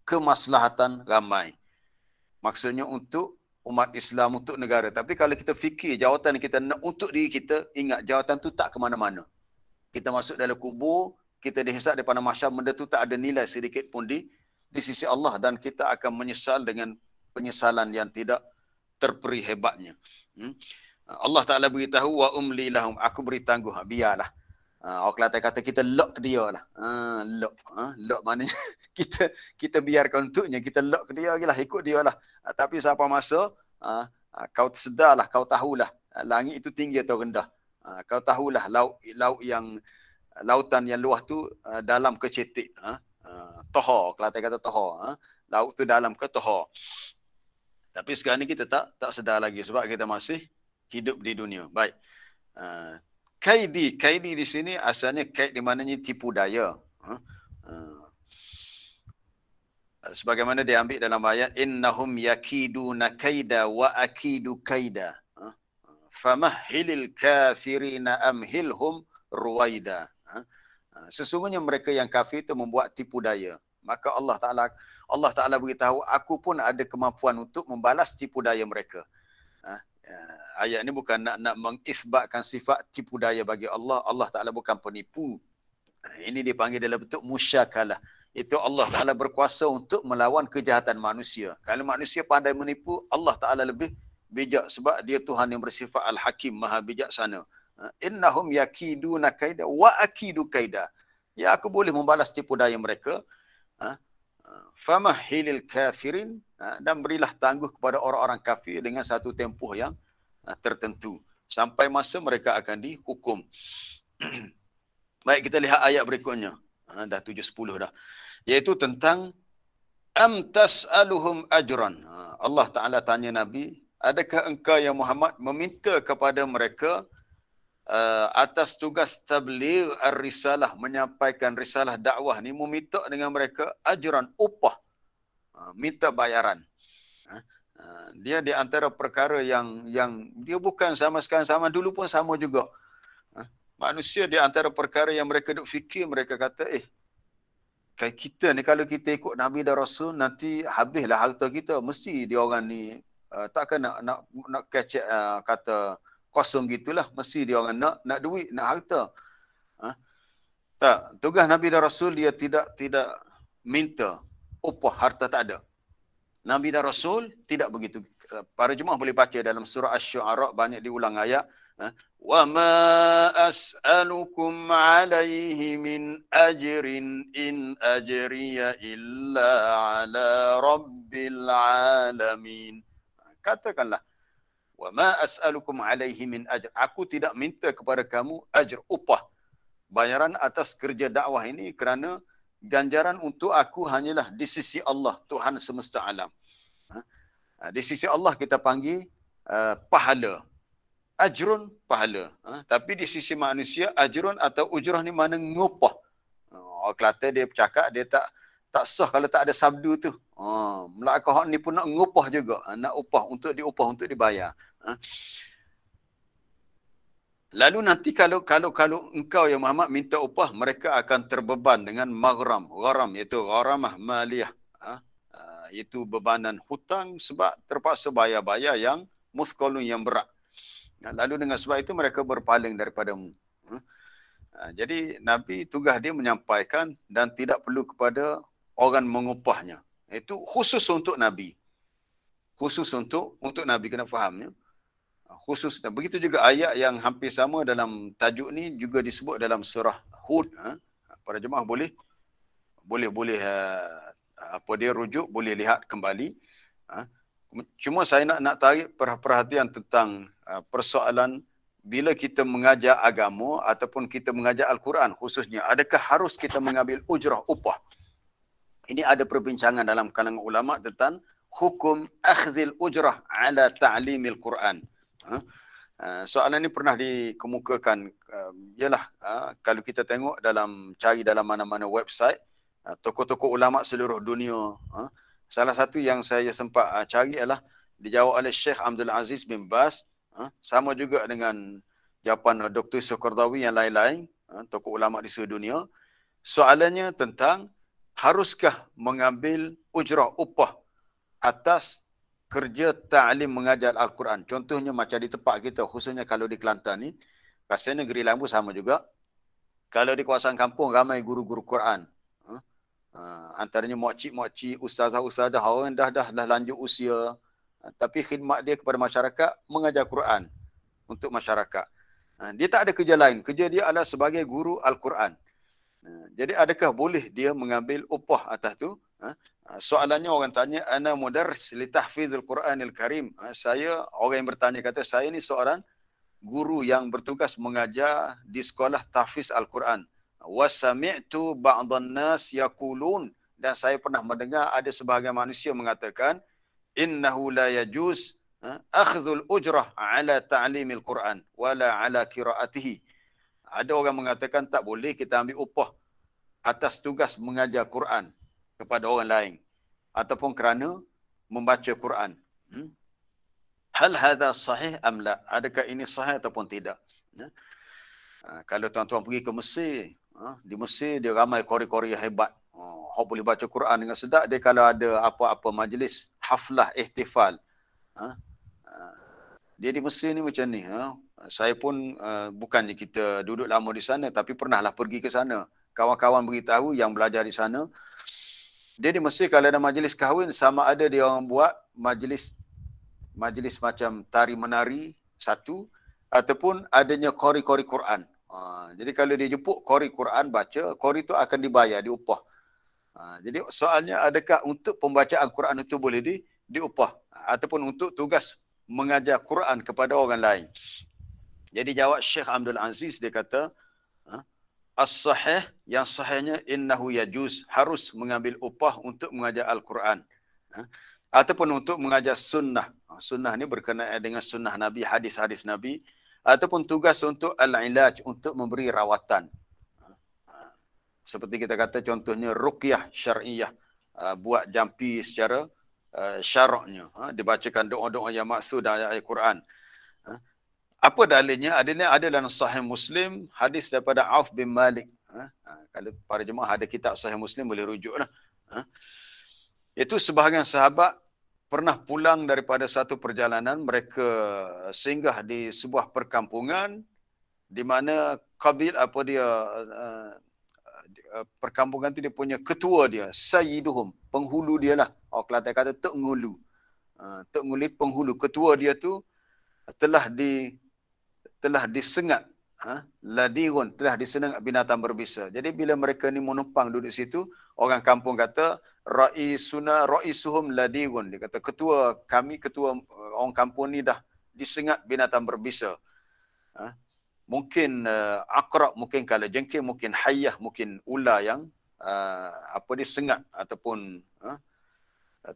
A: kemaslahatan ramai. Maksudnya untuk umat Islam, untuk negara. Tapi kalau kita fikir jawatan kita nak untuk diri kita, ingat jawatan tu tak ke mana-mana. Kita masuk dalam kubur, kita dihisab daripada mahsyar, benda tu tak ada nilai sedikit pun di sisi Allah, dan kita akan menyesal dengan penyesalan yang tidak terperi hebatnya. Allah Ta'ala beritahu, wa umli lahum, aku beri tangguh, biarlah. Orang Kelantan kata kita lock dia lah. Lock maknanya kita biarkan untuknya, kita lock dia lah, ikut dia lah. Tapi siapa masa, kau tersedarlah, kau tahulah langit itu tinggi atau rendah. Kau tahulah lautan yang luas tu dalam ke cetek. Tohor, Kelantan kata tohor. Laut tu dalam ke tohor. Tapi sekarang ni kita tak sedar lagi sebab kita masih hidup di dunia. Baik. Kaidi di sini asalnya kaid di mananya tipu daya. Sebagaimana diambil dalam ayat, innahum yakiduna kaida wa akidu kaida. Famahhilil kafirina amhilhum ruwaida. Sesungguhnya mereka yang kafir itu membuat tipu daya. maka Allah Taala beritahu, aku pun ada kemampuan untuk membalas tipu daya mereka. Ayat ni bukan nak mengisbatkan sifat tipu daya bagi Allah. Allah Taala bukan penipu. Ini dipanggil dalam bentuk musyakalah. Itu Allah Taala berkuasa untuk melawan kejahatan manusia. Kalau manusia pandai menipu, Allah Taala lebih bijak sebab dia Tuhan yang bersifat Al-Hakim, Maha bijaksana. Innahum yakiduna kaida wa akidu kaida. Ya, aku boleh membalas tipu daya mereka. Famahilil kafirin, dan berilah tangguh kepada orang-orang kafir dengan satu tempoh yang tertentu sampai masa mereka akan dihukum. Baik, kita lihat ayat berikutnya. Dah 7-10 dah. Iaitu tentang am tas'aluhum ajran. Allah Taala tanya Nabi, adakah engkau ya Muhammad meminta kepada mereka atas tugas tabligh ar-risalah, menyampaikan risalah dakwah ni, meminta dengan mereka ajran, upah, minta bayaran. Dia di antara perkara yang dia bukan sama sekali sama, dulu pun sama juga. Manusia di antara perkara yang mereka duk fikir, mereka kata, kayak kita ni kalau kita ikut Nabi dan Rasul, nanti habislah harta kita. Mesti dia orang ni takkan nak kecek kata kosong gitulah. Mesti dia orang nak duit, nak harta. Tak, tugas Nabi dan Rasul dia tidak minta upah, harta tak ada. Nabi dan Rasul tidak begitu. Para jemaah boleh baca dalam surah Asy-Syu'ara, banyak diulang ayat. Wa ma as'alukum alaihi min ajrin in ajriya illa ala rabbil alamin. Katakanlah, wa ma as'alukum alaihi min ajr. Aku tidak minta kepada kamu ajr, upah, bayaran atas kerja dakwah ini, kerana ganjaran untuk aku hanyalah di sisi Allah, Tuhan semesta alam. Di sisi Allah kita panggil pahala. Ajrun, pahala. Tapi di sisi manusia, ajrun atau ujrah ni mana ngupah. Orang Kelantan dia bercakap, dia tak sah kalau tak ada sabdu tu. Melakau ni pun nak ngupah juga. Nak upah, untuk diupah, untuk dibayar. Lalu nanti kalau engkau ya Muhammad minta upah, mereka akan terbeban dengan maghram. Gharam iaitu gharamah maliyah. Itu bebanan hutang sebab terpaksa bayar-bayar yang musqalun, yang berat. Lalu dengan sebab itu mereka berpaling daripadamu. Jadi Nabi tugas dia menyampaikan dan tidak perlu kepada orang mengupahnya. Itu khusus untuk Nabi. Khusus untuk Nabi, kena fahamnya. Khusus. Begitu juga ayat yang hampir sama dalam tajuk ni juga disebut dalam surah Hud. Para jemaah boleh apa dia rujuk, boleh lihat kembali. Cuma saya nak tarik perhatian tentang persoalan bila kita mengajar agama ataupun kita mengajar Al-Quran khususnya, adakah harus kita mengambil ujrah, upah? Ini ada perbincangan dalam kalangan ulama tentang hukum akhdhil ujrah ala ta'limil Quran. Soalan ini pernah dikemukakan. Ialah kalau kita tengok cari dalam mana-mana website, tokoh-tokoh ulama seluruh dunia, salah satu yang saya sempat cari adalah dijawab oleh Syekh Abdul Aziz bin Baz, sama juga dengan jawapan Dr. Soekardawi yang lain-lain, tokoh ulama di seluruh dunia. Soalannya tentang haruskah mengambil ujrah, upah atas kerja ta'lim mengajar Al-Quran. Contohnya macam di tempat kita, khususnya kalau di Kelantan ni, rasanya negeri lain pun sama juga. Kalau di kawasan kampung ramai guru-guru Quran. Antaranya makcik-makcik, ustazah-ustazah, orang dah lanjut usia, tapi khidmat dia kepada masyarakat mengajar Quran untuk masyarakat. Dia tak ada kerja lain. Kerja dia adalah sebagai guru Al-Quran. Jadi adakah boleh dia mengambil upah atas tu? Soalannya orang tanya, ana mudarris li tahfizil Quranil Karim. Saya, orang yang bertanya kata, saya ni seorang guru yang bertugas mengajar di sekolah tahfiz Al-Quran. Wa sami'tu ba'dhan nas yaqulun, dan saya pernah mendengar ada sebahagian manusia mengatakan, innahu la yajuz akhdhul ujrah ala ta'limil Quran wala ala qiraatihi. Ada orang mengatakan tak boleh kita ambil upah atas tugas mengajar Quran kepada orang lain ataupun kerana membaca Quran. Hal hadha sahih am la? Adakah ini sahih ataupun tidak? Kalau tuan-tuan pergi ke Mesir, di Mesir dia ramai kori-kori hebat. Hok boleh baca Quran dengan sedap. Dia kalau ada apa-apa majlis haflah ihtifal, dia di Mesir ni macam ni. Saya pun bukannya kita duduk lama di sana, tapi pernahlah pergi ke sana. Kawan-kawan beritahu yang belajar di sana, dia di Mesir kalau ada majlis kahwin, sama ada dia orang buat majlis macam tari menari satu, ataupun adanya qori-qori Quran. Jadi kalau dia jemput qori Quran baca, qori tu akan dibayar, diupah. Jadi soalnya, adakah untuk pembacaan Quran itu boleh diupah ataupun untuk tugas mengajar Quran kepada orang lain? Jadi jawab Syekh Abdul Aziz, dia kata as-sahih, yang sahihnya innahu yajuz, harus mengambil upah untuk mengajar Al-Quran ataupun untuk mengajar sunnah. Sunnah ni berkenaan dengan sunnah Nabi, hadis-hadis Nabi, ataupun tugas untuk al-ilaj, untuk memberi rawatan. Seperti kita kata contohnya ruqyah syar'iyah, buat jampi secara syaraknya, dibacakan doa-doa yang maksud dan ayat Quran. Apa dalilnya? Adilnya ada dalam Sahih Muslim, hadis daripada Auf bin Malik. Kalau para jemaah ada kitab Sahih Muslim boleh rujuklah. Itu sebahagian sahabat pernah pulang daripada satu perjalanan, mereka singgah di sebuah perkampungan di mana perkampungan tu dia punya ketua dia, sayyiduhum, penghulu dia lah. Orang Kelantan kata Tok Ngulu. Tok Ngulu penghulu, ketua dia tu telah disengat, ladirun, telah disengat binatang berbisa. Jadi bila mereka ni menumpang duduk situ, orang kampung kata ra'isuhum ladirun. Dia kata ketua orang kampung ni dah disengat binatang berbisa. Mungkin akrab, mungkin kalajengking, mungkin hayyah, mungkin ular yang disengat ataupun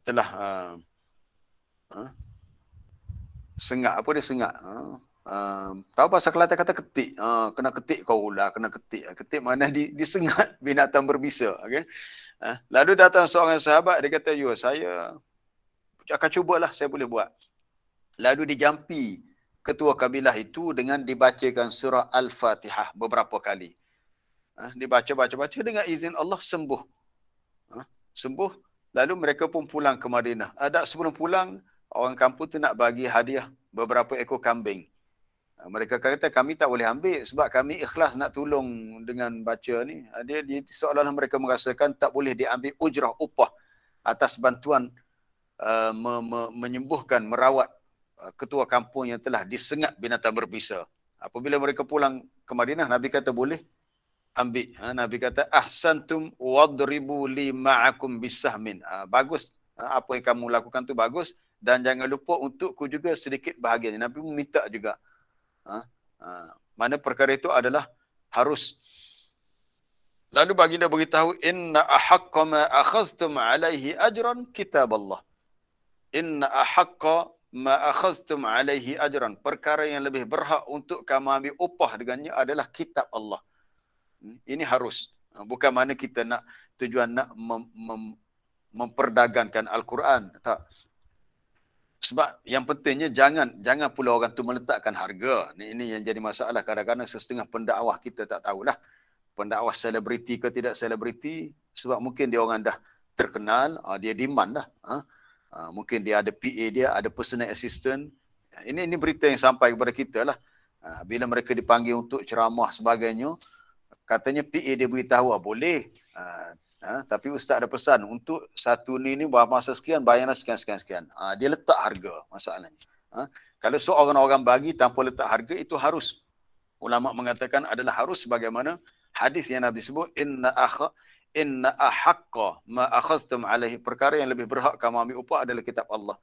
A: telah sengat. Apa dia sengat? Tahu bahasa Kelantan kata ketik. Kena ketik kau ular, kena ketik. Ketik mana disengat binatang berbisa. Okay? Lalu datang seorang sahabat, dia kata, saya akan cubalah, saya boleh buat. Lalu dijampi ketua kabilah itu dengan dibacakan surah Al-Fatihah beberapa kali. Dibaca dengan izin Allah sembuh. Sembuh. Lalu mereka pun pulang ke Madinah. Sebelum pulang, orang kampung tu nak bagi hadiah beberapa ekor kambing. Mereka kata kami tak boleh ambil sebab kami ikhlas nak tolong dengan baca ni. Dia seolah-olah mereka merasakan tak boleh diambil ujrah, upah atas bantuan menyembuhkan, merawat ketua kampung yang telah disengat binatang berbisa. Apabila mereka pulang ke Madinah, Nabi kata boleh ambil. Nabi kata ahsantum wadribu li ma'akum bisahmin. Bagus. Apa yang kamu lakukan tu bagus, dan jangan lupa untukku juga sedikit bahagiannya. Nabi minta juga. Mana perkara itu adalah harus. Lalu baginda beritahu, inna ahaqqa ma akhaztum alaihi ajran kitab Allah. Inna ahaqqa ma akhaztum alaihi ajran. Perkara yang lebih berhak untuk kamu ambil upah dengannya adalah kitab Allah. Ini harus. Bukan mana kita nak tujuan nak memperdagangkan Al-Quran. Tak. Sebab yang pentingnya jangan pula orang tu meletakkan harga. Ini yang jadi masalah. Kadang-kadang setengah pendakwah kita tak tahulah. Pendakwah selebriti ke tidak selebriti. Sebab mungkin dia orang dah terkenal, dia demand dah. Mungkin dia ada PA dia, ada personal assistant. Ini berita yang sampai kepada kita lah. Bila mereka dipanggil untuk ceramah sebagainya, katanya PA dia beritahu, boleh. Tapi ustaz ada pesan untuk satu ni masa sekian bayarlah sekian. Dia letak harga masalahnya. Kalau seorang orang bagi tanpa letak harga, itu harus. Ulama mengatakan adalah harus, sebagaimana hadis yang Nabi sebut, inna ahaqqa ma akhaztum alaihi. Perkara yang lebih berhak kamu ambil upah adalah kitab Allah.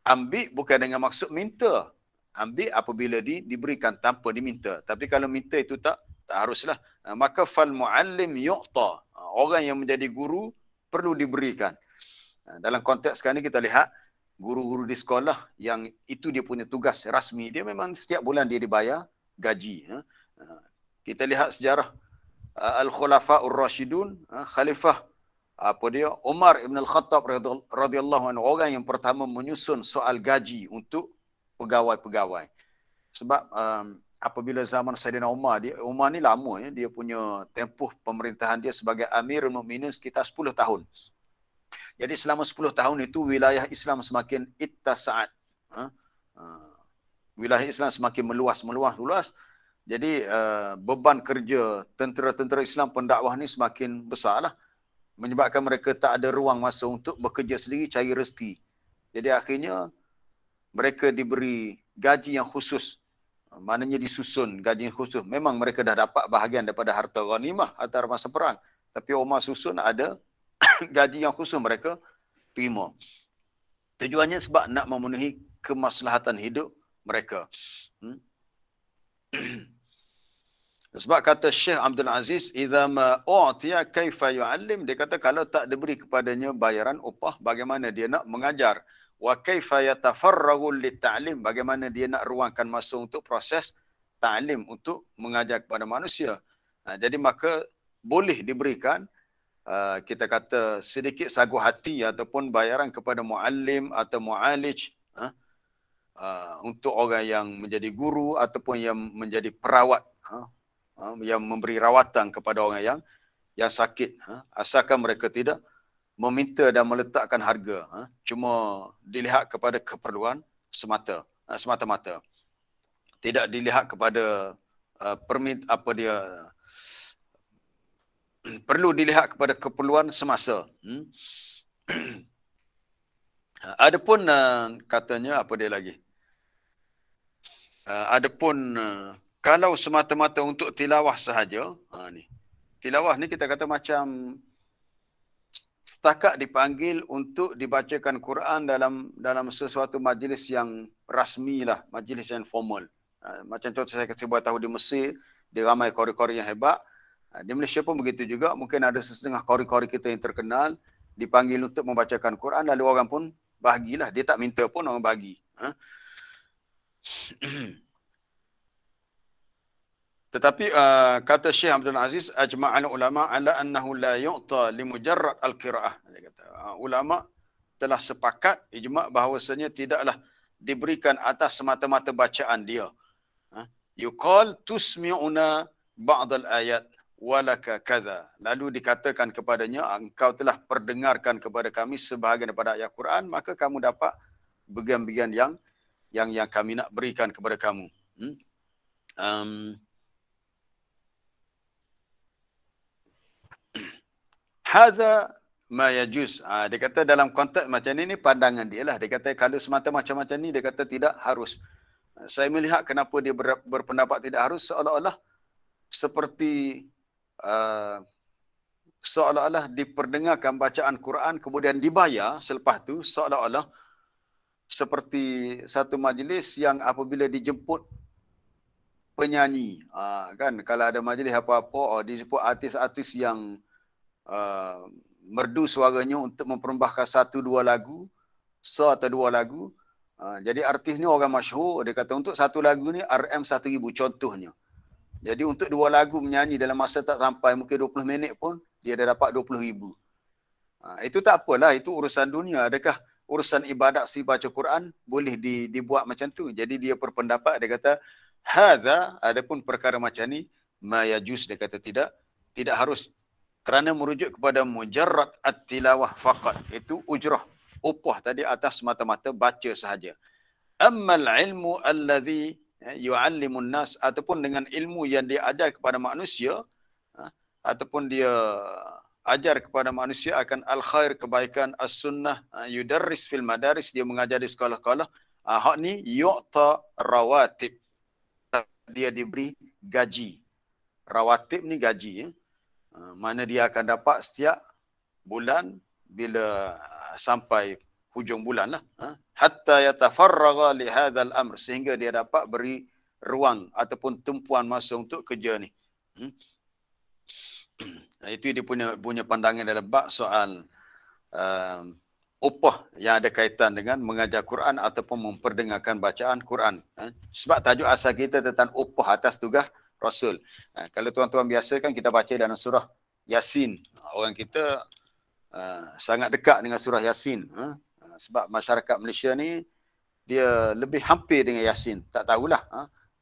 A: Ambil bukan dengan maksud minta. Ambil apabila diberikan tanpa diminta. Tapi kalau minta itu tak haruslah. Maka fal muallim yu'ta. Orang yang menjadi guru perlu diberikan. Dalam konteks sekarang ni kita lihat guru-guru di sekolah yang itu dia punya tugas rasmi, dia memang setiap bulan dia dibayar gaji. Kita lihat sejarah Al-Khulafa'ur Rashidun, Khalifah Umar Ibn Al-Khattab radhiyallahu anhu, orang yang pertama menyusun soal gaji untuk pegawai-pegawai. Sebab apabila zaman Saidina Umar, Umar ni lama ya, dia punya tempoh pemerintahan dia sebagai Amirul Mukminin sekitar 10 tahun. Jadi selama 10 tahun itu wilayah Islam semakin ittasa'at. Wilayah Islam semakin meluas. Jadi beban kerja tentera-tentera Islam pendakwah ni semakin besarlah. Menyebabkan mereka tak ada ruang masa untuk bekerja sendiri cari rezeki. Jadi akhirnya mereka diberi gaji yang khusus. Maknanya disusun gaji yang khusus. Memang mereka dah dapat bahagian daripada harta ghanimah atau masa perang. Tapi Umar susun ada gaji yang khusus mereka terima. Tujuannya sebab nak memenuhi kemaslahatan hidup mereka. Sebab kata Syekh Abdul Aziz, "Idza ma u'tiya kaifa yu'allim?" Dia kata kalau tak diberi kepadanya bayaran upah, bagaimana dia nak mengajar? Wa kaifa yatafarraghu lit-ta'lim? Bagaimana dia nak ruangkan masa untuk proses ta'lim, untuk mengajar kepada manusia? Jadi maka boleh diberikan kita kata sedikit sagu hati ataupun bayaran kepada muallim atau mualij untuk orang yang menjadi guru ataupun yang menjadi perawat, yang memberi rawatan kepada orang yang sakit, asalkan mereka tidak meminta dan meletakkan harga, cuma dilihat kepada keperluan semata-mata. Tidak dilihat kepada perlu dilihat kepada keperluan semasa. Adapun katanya apa dia lagi? Adapun kalau semata-mata untuk tilawah sahaja, ni. Tilawah ni kita kata macam setakat dipanggil untuk dibacakan Quran dalam sesuatu majlis yang rasmi lah, majlis yang formal. Macam contoh saya buat tahu di Mesir, dia ramai qari-qari yang hebat. Di Malaysia pun begitu juga, mungkin ada setengah qari-qari kita yang terkenal, dipanggil untuk membacakan Quran, lalu orang pun bahagilah. Dia tak minta pun orang bagi. Tetapi kata Syekh Abdul Aziz, ajma'al ulama ala annahu la yu'ta limujarrad al-qira'ah. Dia kata ulama telah sepakat ijma' bahawasanya tidaklah diberikan atas semata-mata bacaan dia. Yuqal tusmi'una ba'd al-ayat walaka kadza. Lalu dikatakan kepadanya, engkau telah perdengarkan kepada kami sebahagian daripada ayat Quran, maka kamu dapat bagian-bagian yang kami nak berikan kepada kamu. Hadza ma yajuz. Dia kata dalam konteks macam ni pandangan dia lah. Dia kata kalau semata macam ni, dia kata tidak harus. Saya melihat kenapa dia berpendapat tidak harus, seolah-olah seperti seolah-olah diperdengarkan bacaan Quran kemudian dibayar selepas tu, seolah-olah seperti satu majlis yang apabila dijemput penyanyi, kan kalau ada majlis apa-apa, dijemput artis-artis yang merdu suaranya untuk memperbembahkan satu dua lagu, atau dua lagu. Jadi artis ni orang masyhur, dia kata untuk satu lagu ni RM 1,000 contohnya. Jadi untuk dua lagu menyanyi dalam masa tak sampai mungkin 20 minit pun dia dah dapat 20,000. Itu tak apalah, itu urusan dunia. Adakah urusan ibadat si baca Quran boleh dibuat macam tu? Jadi dia berpendapat, dia kata hadza, adapun perkara macam ni ma yajuz, dia kata tidak harus. Kerana merujuk kepada mujarrad at-tilawah faqat, itu ujrah, upah tadi atas semata-mata baca sahaja. Ammal ilmu alladhi yu'allimun nas, ataupun dengan ilmu yang dia ajar kepada manusia, ataupun dia ajar kepada manusia akan al-khair, kebaikan, as-sunnah, yudarris fil madaris, dia mengajar di sekolah-sekolah, hak ni yu'ta rawatib, dia diberi gaji. Rawatib ni gaji, mana dia akan dapat setiap bulan bila sampai hujung bulan lah, hatta yatafarraga li hadzal amr, sehingga dia dapat beri ruang ataupun tumpuan masa untuk kerja ni. Itu dia punya pandangan dalam bab soal upah yang ada kaitan dengan mengajar Quran ataupun memperdengarkan bacaan Quran. Sebab tajuk asal kita tentang upah atas tugas Rasul. Kalau tuan-tuan biasa kan kita baca dalam surah Yasin. Orang kita sangat dekat dengan surah Yasin. Sebab masyarakat Malaysia ni dia lebih hampir dengan Yasin. Tak tahulah.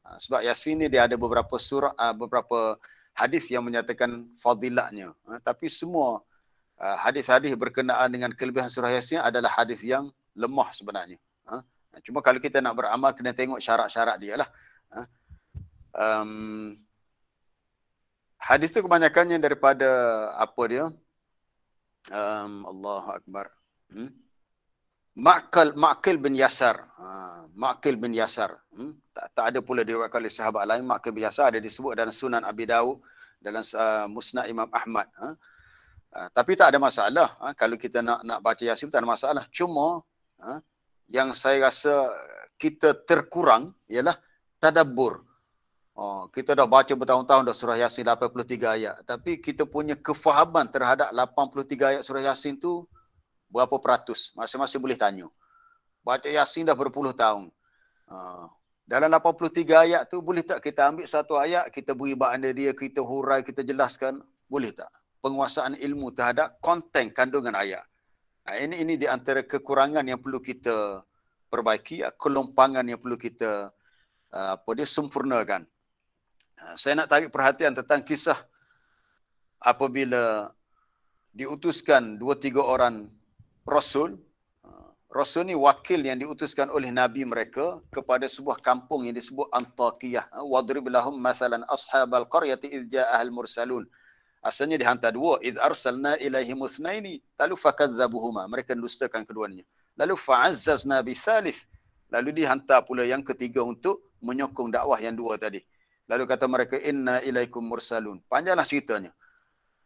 A: Sebab Yasin ni dia ada beberapa surah, beberapa hadis yang menyatakan fadilatnya. Tapi semua hadis-hadis berkenaan dengan kelebihan surah Yasin adalah hadis yang lemah sebenarnya. Cuma kalau kita nak beramal kena tengok syarat-syarat dia lah. Hadis tu kebanyakannya daripada apa dia? Allahu Akbar. Ma'qil bin Yasar. Ma'qil bin Yasar. Tak ada pula diriwayatkan oleh sahabat lain. Ma'qil bin Yasar ada disebut dalam Sunan Abi Dawud, dalam Musnad Imam Ahmad. Tapi tak ada masalah. Kalau kita nak baca Yasin tak ada masalah. Cuma yang saya rasa kita terkurang ialah tadabbur. Kita dah baca bertahun-tahun dah surah Yasin 83 ayat. Tapi kita punya kefahaman terhadap 83 ayat surah Yasin tu berapa peratus? Masing-masing boleh tanya. Baca Yasin dah berpuluh tahun. Dalam 83 ayat tu boleh tak kita ambil satu ayat, kita beri makna dia, kita hurai, kita jelaskan? Boleh tak? Penguasaan ilmu terhadap konten kandungan ayat. Ini di antara kekurangan yang perlu kita perbaiki, kelompangan yang perlu kita sempurnakan. Saya nak tarik perhatian tentang kisah apabila diutuskan 2-3 orang Rasul. Rasul ni wakil yang diutuskan oleh Nabi mereka kepada sebuah kampung yang disebut Antakiyah. Wadrib lahum masalan ashabal qaryati idh ja'ahal mursalun. Asalnya dihantar dua. Idh arsalna ilaihim uthnaini lalu fakadzabuhuma. Mereka dustakan keduanya. Lalu fa'azzazna bisalis. Lalu dihantar pula yang ketiga untuk menyokong dakwah yang dua tadi. Lalu kata mereka, inna ilaikum mursalun. Panjanglah ceritanya.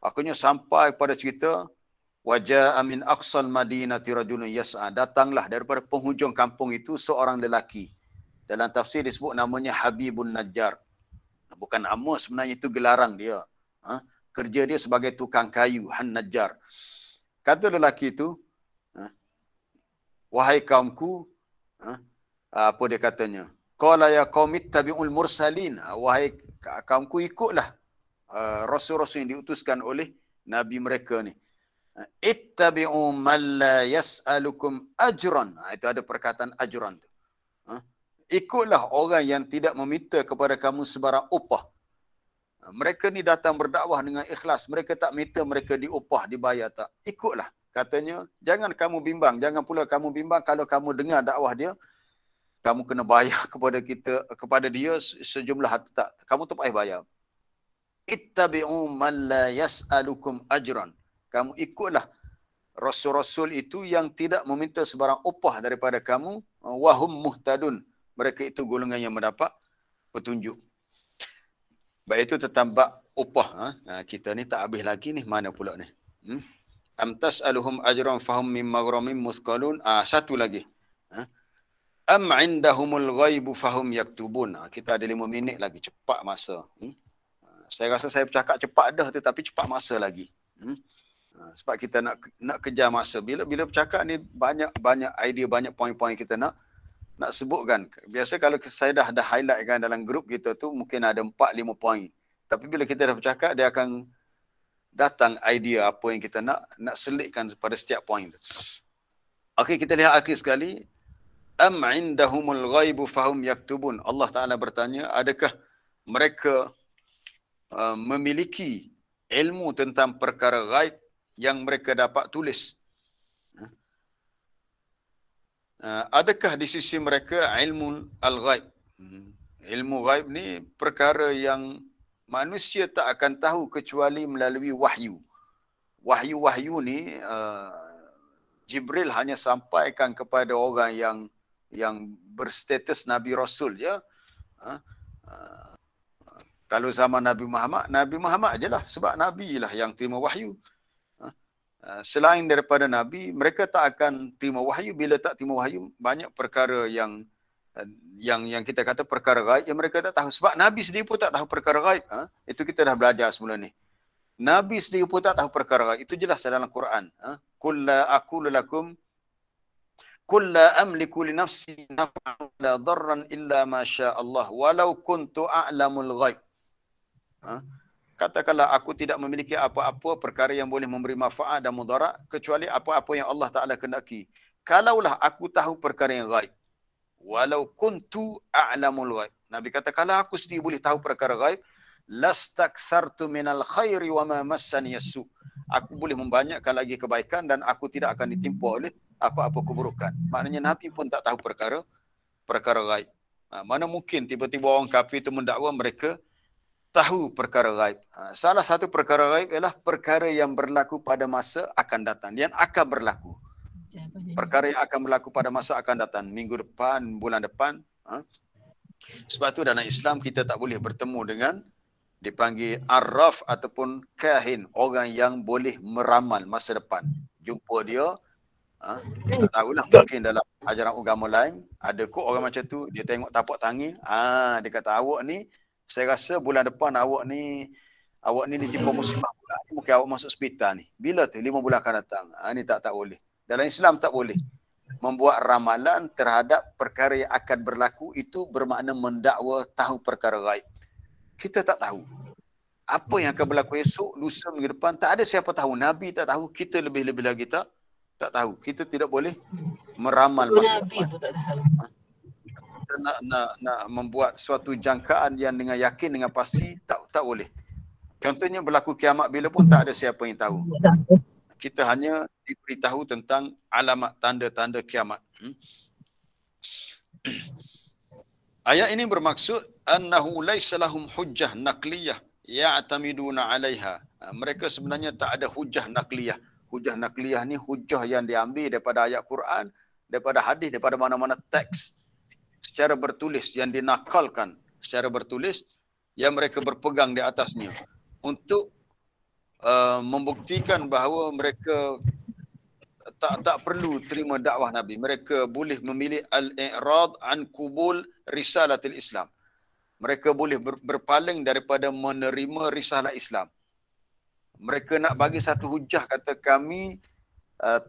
A: Akhirnya sampai pada cerita waja'a min aqsal madinati rajulun yas'a. Datanglah daripada penghujung kampung itu seorang lelaki. Dalam tafsir disebut namanya Habibun Najjar. Bukan nama, sebenarnya itu gelaran dia. Kerja dia sebagai tukang kayu, Han Najjar. Kata lelaki itu, wahai kaumku, apa dia katanya? Qala ya qaumi ittabi'ul mursalin. Wahai kaumku, ikutlah rasul-rasul yang diutuskan oleh nabi mereka ni. Ittabi'u man la yas'alukum ajran. Itu ada perkataan ajran tu. Ikutlah orang yang tidak meminta kepada kamu sebarang upah. Mereka ni datang berdakwah dengan ikhlas. Mereka tak minta mereka diupah, dibayar tak. Ikutlah. Katanya, jangan kamu bimbang. Jangan pula kamu bimbang kalau kamu dengar dakwah dia, kamu kena bayar kepada dia sejumlah tak. Kamu tak payah bayar. Ittabi'u man la yas'alukum ajran. Kamu ikutlah rasul-rasul itu yang tidak meminta sebarang upah daripada kamu. Wahum muhtadun. Mereka itu golongan yang mendapat petunjuk. Baik, itu tentang bab upah. Kita ni tak habis lagi ni. Mana pula ni? Am tas'aluhum ajran fahum min maghramin musqalun. Satu lagi. Am indahumul ghaibu fahum yaktubun. Kita ada 5 minit lagi. Cepat masa. Saya rasa saya bercakap cepat dah, tetapi cepat masa lagi. Sebab kita nak kejar masa. Bila bercakap ni banyak idea, banyak poin-poin kita nak sebutkan. Biasa kalau saya dah highlight kan dalam grup kita tu mungkin ada 4-5 poin. Tapi bila kita dah bercakap, dia akan datang idea apa yang kita nak selitkan pada setiap poin tu. Okey, kita lihat akhir sekali. Am indahumul ghaibu fahum yaktubun. Allah Ta'ala bertanya, adakah mereka memiliki ilmu tentang perkara ghaib yang mereka dapat tulis? Adakah di sisi mereka ilmu al-ghaib? Ilmu ghaib ni perkara yang manusia tak akan tahu kecuali melalui wahyu. Wahyu ni Jibril hanya sampaikan kepada orang yang berstatus Nabi Rasul je. Kalau zaman Nabi Muhammad je lah. Sebab Nabi lah yang terima wahyu. Selain daripada Nabi, mereka tak akan terima wahyu. Bila tak terima wahyu, banyak perkara yang kita kata perkara ghaib yang mereka tak tahu. Sebab Nabi sendiri pun tak tahu perkara ghaib. Itu kita dah belajar sebelum ni. Nabi sendiri pun tak tahu perkara ghaib. Itu jelas dalam Quran. Qul la aqulu lakum qul la amliku li nafsi naf'an la darran illa ma syaa Allah walau kuntu a'lamul ghaib. Katakanlah aku tidak memiliki apa-apa perkara yang boleh memberi manfaat dan mudarat kecuali apa-apa yang Allah Ta'ala kehendaki. Kalaulah aku tahu perkara yang ghaib. Walau kuntu a'lamul ghaib. Nabi kata, kalau aku sendiri boleh tahu perkara gaib, lastakthartu minal khairi wa ma massani yasu. Aku boleh membanyakkan lagi kebaikan dan aku tidak akan ditimpa oleh apa-apa keburukan. Maknanya Nabi pun tak tahu perkara gaib. Mana mungkin tiba-tiba orang kafir itu mendakwa mereka tahu perkara gaib. Salah satu perkara gaib ialah perkara yang berlaku pada masa akan datang, yang akan berlaku. Perkara yang akan berlaku pada masa akan datang, minggu depan, bulan depan. Sebab tu dalam Islam kita tak boleh bertemu dengan dipanggil arraf ataupun kahin, orang yang boleh meramal masa depan. Jumpa dia, tak tahulah, mungkin dalam ajaran agama lain ada kok orang macam tu, dia tengok tapak tangan, dia kata awak ni, saya rasa bulan depan awak ni dijumpa musibah pula, mungkin awak masuk hospital ni. Bila tu? 5 bulan akan datang. Ni tak boleh. Dalam Islam tak boleh membuat ramalan terhadap perkara yang akan berlaku. Itu bermakna mendakwa tahu perkara gaib. Kita tak tahu apa yang akan berlaku esok, lusa, minggu depan. Tak ada siapa tahu. Nabi tak tahu. Kita lebih-lebih lagi tak tahu. Kita tidak boleh meramal masa depan. Kita nak membuat suatu jangkaan yang dengan yakin, dengan pasti, tak boleh. Contohnya berlaku kiamat bila pun tak ada siapa yang tahu. Kita hanya diberitahu tentang alamat tanda-tanda kiamat. Ayat ini bermaksud annahu laisa lahum hujjah naqliyah ya'tamiduna 'alaiha. Mereka sebenarnya tak ada hujjah naqliyah. Hujjah naqliyah ni hujjah yang diambil daripada ayat Quran, daripada hadis, daripada mana-mana teks secara bertulis yang dinakalkan secara bertulis yang mereka berpegang di atasnya untuk membuktikan bahawa mereka tak perlu terima dakwah Nabi. Mereka boleh memilih al-i'rad an qubul risalatil Islam. Mereka boleh berpaling daripada menerima risalah Islam. Mereka nak bagi satu hujah, kata kami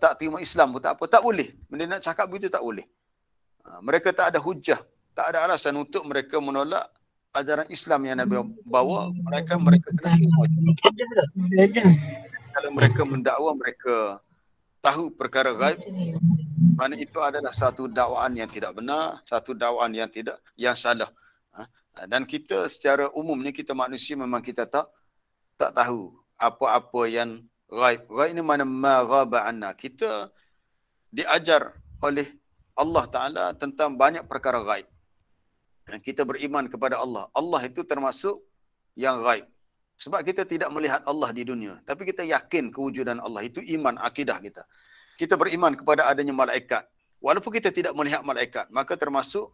A: tak terima Islam pun tak apa. Tak boleh. Mereka nak cakap begitu tak boleh. Mereka tak ada hujah, tak ada alasan untuk mereka menolak ajaran Islam yang Nabi bawa. Mereka kena terima. Kalau mereka mendakwa mereka tahu perkara gaib, mana itu adalah satu dakwaan yang tidak benar, satu dakwaan yang salah. Dan kita secara umumnya, kita manusia memang kita tak tahu apa-apa yang gaib. Gaib ini mana ma ghaba anna. Kita diajar oleh Allah Ta'ala tentang banyak perkara gaib. Dan kita beriman kepada Allah. Allah itu termasuk yang gaib. Sebab kita tidak melihat Allah di dunia. Tapi kita yakin kewujudan Allah. Itu iman, akidah kita. Kita beriman kepada adanya malaikat. Walaupun kita tidak melihat malaikat, maka termasuk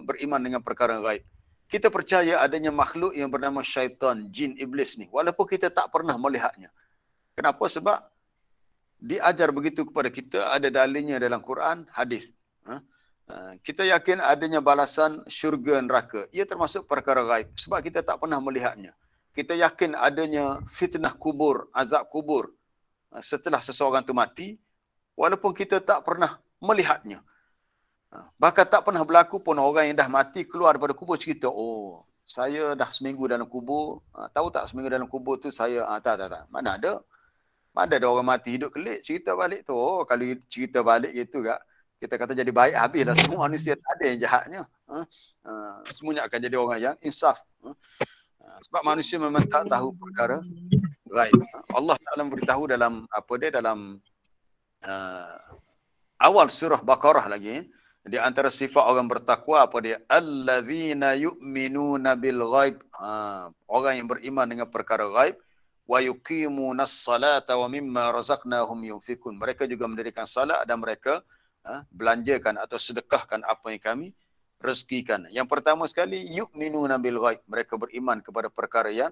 A: beriman dengan perkara gaib. Kita percaya adanya makhluk yang bernama syaitan, jin, iblis ni. Walaupun kita tak pernah melihatnya. Kenapa? Sebab diajar begitu kepada kita, ada dalilnya dalam Quran, hadis. Kita yakin adanya balasan syurga neraka. Ia termasuk perkara gaib. Sebab kita tak pernah melihatnya. Kita yakin adanya fitnah kubur, azab kubur setelah seseorang itu mati, walaupun kita tak pernah melihatnya. Bahkan tak pernah berlaku pun orang yang dah mati keluar daripada kubur cerita, oh, saya dah seminggu dalam kubur. Tahu tak seminggu dalam kubur tu saya, tak. Mana ada orang mati hidup kelik cerita balik tu. Oh, kalau cerita balik gitu kak, kita kata jadi baik habislah. Semua manusia tak ada yang jahatnya. Semuanya akan jadi orang yang insaf. Sebab manusia memang tak tahu perkara gaib. Allah Ta'ala beritahu dalam dalam awal surah Baqarah lagi, di antara sifat orang bertakwa allazina yu'minuna bil ghaib. Orang yang beriman dengan perkara gaib, wa yuqimunas salata wa mimma razaqnahum yunfikun. Mereka juga mendirikan salat dan mereka belanjakan atau sedekahkan apa yang kami rezekikan. Yang pertama sekali, yu'minuna bil ghaib. Mereka beriman kepada perkara yang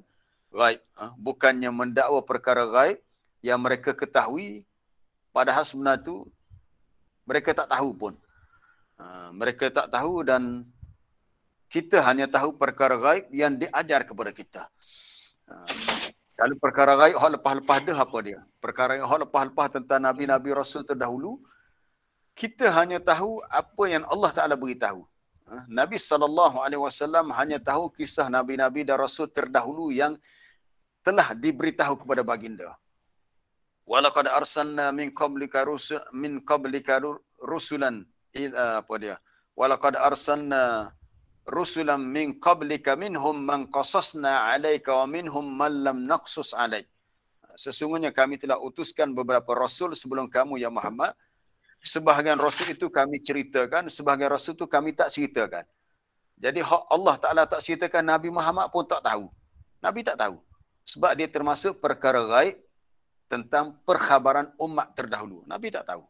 A: gaib. Bukannya mendakwa perkara gaib yang mereka ketahui, padahal sebenarnya itu mereka tak tahu pun. Mereka tak tahu dan kita hanya tahu perkara gaib yang diajar kepada kita. Kalau perkara gaib hak lepas-lepas dah apa dia? Perkara yang hak lepas-lepas tentang Nabi-Nabi Rasul terdahulu, kita hanya tahu apa yang Allah Ta'ala beritahu. Nabi SAW hanya tahu kisah Nabi-Nabi dan Rasul terdahulu yang telah diberitahu kepada baginda. Walaqad arsalna min qablika rusulan walaqad arsalna rusulan min qablika minhum man qasasna 'alaika wa minhum man lam naqsus 'alaik. Sesungguhnya kami telah utuskan beberapa rasul sebelum kamu ya Muhammad. Sebahagian rasul itu kami ceritakan, sebahagian rasul itu kami tak ceritakan. Jadi Allah Ta'ala tak ceritakan, Nabi Muhammad pun tak tahu. Nabi tak tahu. Sebab dia termasuk perkara gaib tentang perkhabaran umat terdahulu. Nabi tak tahu.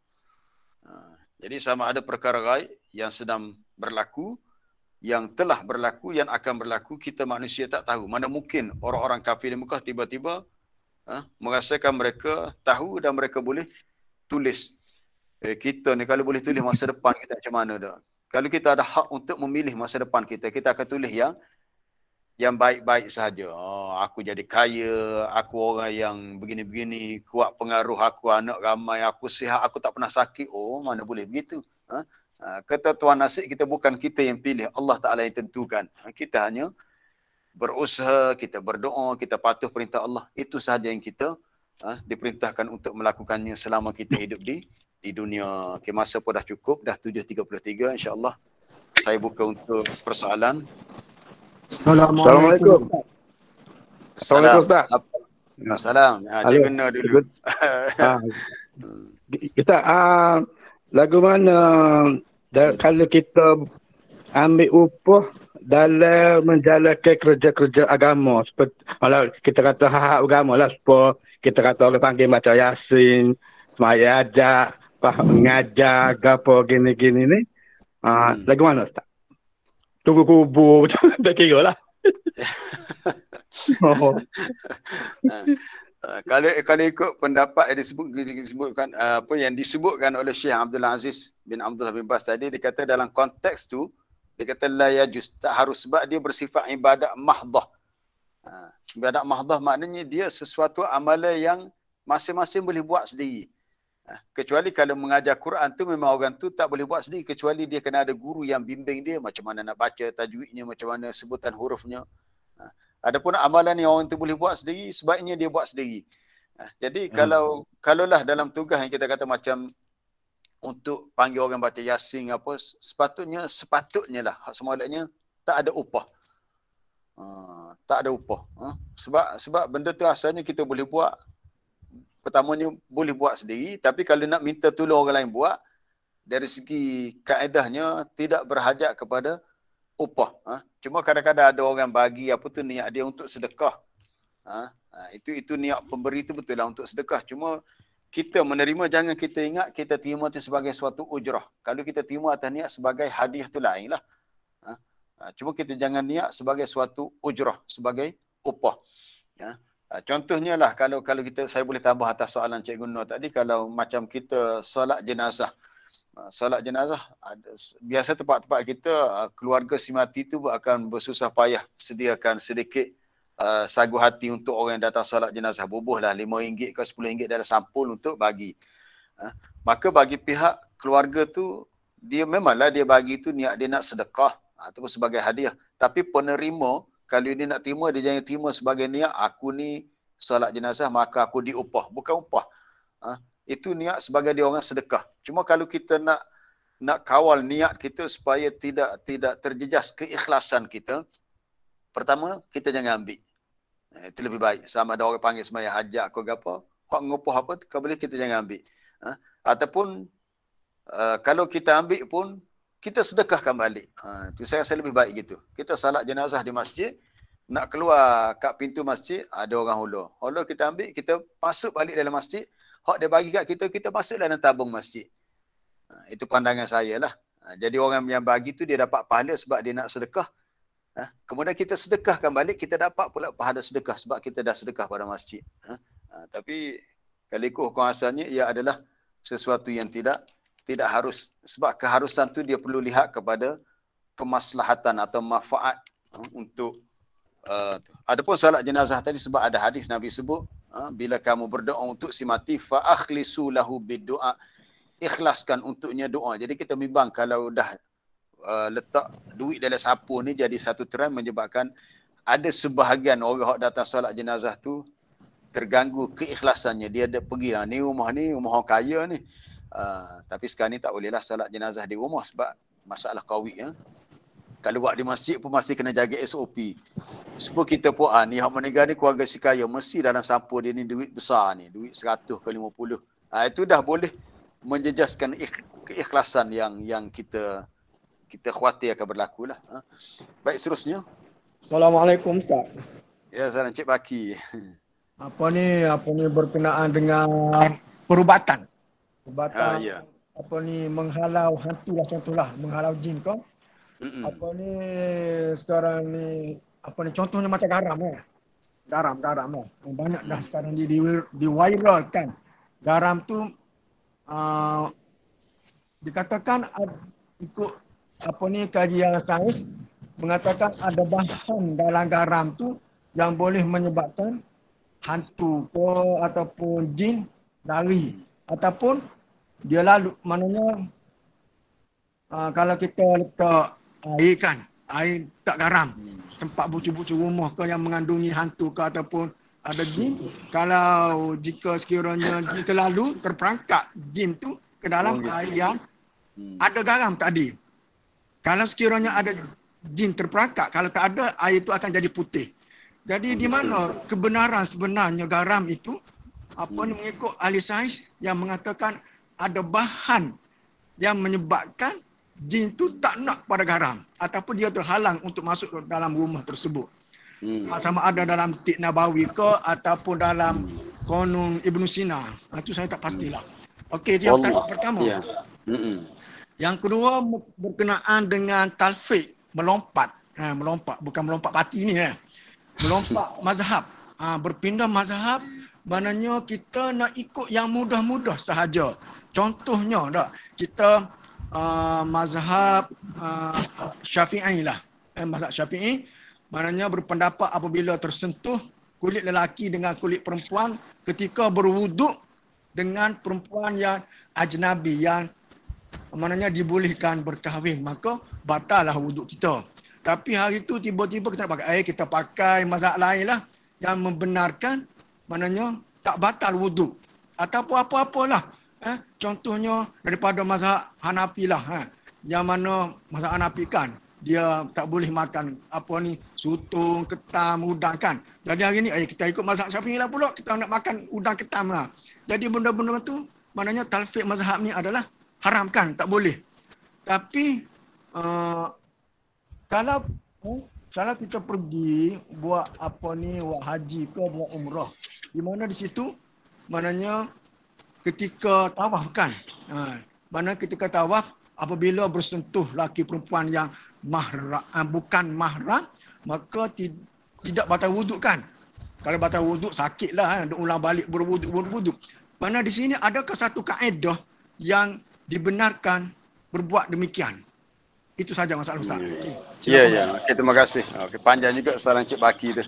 A: Jadi sama ada perkara gaib yang sedang berlaku, yang telah berlaku, yang akan berlaku, kita manusia tak tahu. Mana mungkin orang-orang kafir di Mekah tiba-tiba merasakan mereka tahu dan mereka boleh tulis. Kita ni kalau boleh tulis masa depan kita macam mana dah. Kalau kita ada hak untuk memilih masa depan kita, kita akan tulis yang baik-baik sahaja. Aku jadi kaya, aku orang yang begini-begini, kuat pengaruh, aku anak ramai, aku sihat, aku tak pernah sakit. Mana boleh begitu. Ketentuan nasib kita bukan kita yang pilih, Allah Ta'ala yang tentukan. Kita hanya berusaha, kita berdoa, kita patuh perintah Allah. Itu sahaja yang kita diperintahkan untuk melakukannya selama kita hidup di dunia. Okay, masa pun dah cukup, dah 7.33 insya-Allah. Saya buka untuk persoalan.
D: Assalamualaikum. Assalamualaikum Ustaz.
A: Salam. Cikgu kena dulu.
D: Kita lagu mana kalau kita ambil upah dalam menjalankan kerja-kerja agama, seperti kalau kita kata hak agama lah, supaya kita kata orang panggil macam Yasin, semaya ajak, mengajar, apa gini-gini ni. Lagu mana Ustaz? Tunggu kubur macam tak kira lah.
A: Kalau ikut pendapat yang disebutkan apa yang disebutkan oleh Syekh Abdul Aziz bin Abdullah bin Bas tadi, dia kata dalam konteks tu dia kata la yajuz, tak harus, sebab dia bersifat ibadat mahdah. Ibadat mahdah maknanya dia sesuatu amalan yang masing-masing boleh buat sendiri. Kecuali kalau mengajar Quran tu memang orang tu tak boleh buat sendiri, kecuali dia kena ada guru yang bimbing dia macam mana nak baca tajwidnya, macam mana sebutan hurufnya. Adapun amalan yang orang tu boleh buat sendiri, sebaiknya dia buat sendiri. Jadi kalaulah dalam tugas yang kita kata macam untuk panggil orang baca Yasin apa, sepatutnya lah semulanya tak ada upah. Tak ada upah. Sebab benda tu asalnya kita boleh buat. Pertamanya boleh buat sendiri, tapi kalau nak minta tolong orang lain buat, dari segi kaedahnya tidak berhajat kepada upah. Cuma kadang-kadang ada orang bagi apa tu niat dia untuk sedekah. Itu niat pemberi tu betul lah untuk sedekah. Cuma kita menerima, jangan kita ingat kita terima itu sebagai suatu ujrah. Kalau kita terima atas niat sebagai hadiah tu lain lah. Cuma kita jangan niat sebagai suatu ujrah, sebagai upah. Contohnya lah kalau kita, saya boleh tambah atas soalan Cikgu Nur tadi, kalau macam kita solat jenazah. Solat jenazah, biasa tempat-tempat kita keluarga si mati tu akan bersusah payah sediakan sedikit sagu hati untuk orang yang datang solat jenazah. Bubuhlah RM5 ke RM10 dalam sampul untuk bagi. Maka bagi pihak keluarga tu, dia memanglah dia bagi tu niat dia nak sedekah ataupun sebagai hadiah. Tapi penerima, kalau dia nak terima, dia jangan terima sebagai niat aku ni solat jenazah maka aku diupah. Bukan upah. Itu niat sebagai dia orang sedekah. Cuma kalau kita nak kawal niat kita supaya tidak terjejas keikhlasan kita, pertama kita jangan ambil. Itu lebih baik. Sama ada orang panggil semaya hajat ke apa, hak ngupah apa, kalau boleh kita jangan ambil. Ataupun kalau kita ambil pun kita sedekahkan balik. Itu saya rasa lebih baik gitu. Kita salat jenazah di masjid, nak keluar kat pintu masjid, ada orang hulur. Hulur kita ambil, kita masuk balik dalam masjid. Hak dia bagi kat kita, kita masuk dalam tabung masjid. Itu pandangan saya lah. Jadi orang yang bagi tu dia dapat pahala sebab dia nak sedekah. Kemudian kita sedekahkan balik, kita dapat pula pahala sedekah sebab kita dah sedekah pada masjid. Tapi kalau ikut hukum asalnya, ia adalah sesuatu yang tidak harus. Sebab keharusan tu dia perlu lihat kepada kemaslahatan atau manfaat untuk adapun salat jenazah tadi, sebab ada hadis Nabi sebut, bila kamu berdoa untuk si mati fa akhlisu lahu biddu'a, ikhlaskan untuknya doa. Jadi kita bimbang kalau dah letak duit dalam sapu ni jadi satu trend menyebabkan ada sebahagian orang yang datang solat jenazah tu terganggu keikhlasannya. Dia ada pergi lah, ni rumah orang kaya ni. Tapi sekarang ni tak bolehlah solat jenazah di rumah sebab masalah COVID. Kalau buat di masjid pun masih kena jaga SOP. Supaya kita pun ni hak menegak ni keluarga si kaya mesti dalam sampul dia ni duit besar ni, duit 100 ke 50. Itu dah boleh menjejaskan keikhlasan yang kita khawatir akan berlaku lah. Baik, seterusnya.
E: Assalamualaikum Ustaz.
A: Ya, salam Cik Baki.
E: Apa ni berkenaan dengan perubatan.
A: Ya.
E: Apa ni menghalau hantu lah contohlah, menghalau jin kau. Apa ni sekarang ni contohnya macam garam lah. Garam lah. Banyak dah sekarang di-viralkan. Garam tu dikatakan ikut kajian sains mengatakan ada bahan dalam garam tu yang boleh menyebabkan hantu ke ataupun jin lari ataupun dia lalu, maknanya kalau kita letak air tak garam, tempat bucu-bucu rumah ke yang mengandungi hantu ke ataupun ada jin, kalau jika sekiranya jin terlalu terperangkap jin tu ke dalam air yang ada garam tadi. Kalau sekiranya ada jin terperangkap, kalau tak ada, air itu akan jadi putih. Jadi di mana kebenaran sebenarnya garam itu mengikut ahli sains yang mengatakan ada bahan yang menyebabkan jin itu tak nak pada garam ataupun dia terhalang untuk masuk dalam rumah tersebut. Sama ada dalam Tik Nabawi ke ataupun dalam Qanun Ibn Sina. Itu saya tak pastilah. Okey, itu yang pertama. Ya. Yang kedua berkenaan dengan talfiq, melompat. Melompat, bukan melompat parti ni. Melompat mazhab. Berpindah mazhab, maknanya kita nak ikut yang mudah-mudah sahaja. Contohnya kita mazhab Syafi'i lah. Mazhab Syafi'i maknanya berpendapat apabila tersentuh kulit lelaki dengan kulit perempuan ketika berwuduk dengan perempuan yang ajnabi, yang maknanya dibolehkan berkahwin, maka batallah wuduk kita. Tapi hari itu tiba-tiba kita nak pakai kita pakai mazhab lain lah yang membenarkan maknanya tak batal wuduk ataupun apa-apalah. Contohnya daripada mazhab Hanafi lah, yang mana mazhab Hanafi kan dia tak boleh makan sutung, ketam, udang kan. Jadi hari ni kita ikut mazhab Syafi'i lah pula, kita nak makan udang, ketam lah. Jadi benda-benda tu maknanya talfiq mazhab ni adalah haram kan, tak boleh. Tapi kalau kita pergi buat buat haji ke buat umrah, di mana di situ maknanya ketika tawaf kan, mana ketika tawaf apabila bersentuh laki perempuan yang bukan mahram, maka tidak batal wuduk kan. Kalau batal wuduk sakitlah, ulang balik berwuduk. Mana di sini adakah satu kaedah yang dibenarkan berbuat demikian? Itu saja masalah Ustaz.
A: Ya. Okey, terima kasih. Okey, panjang juga soalan Cik Baki tu.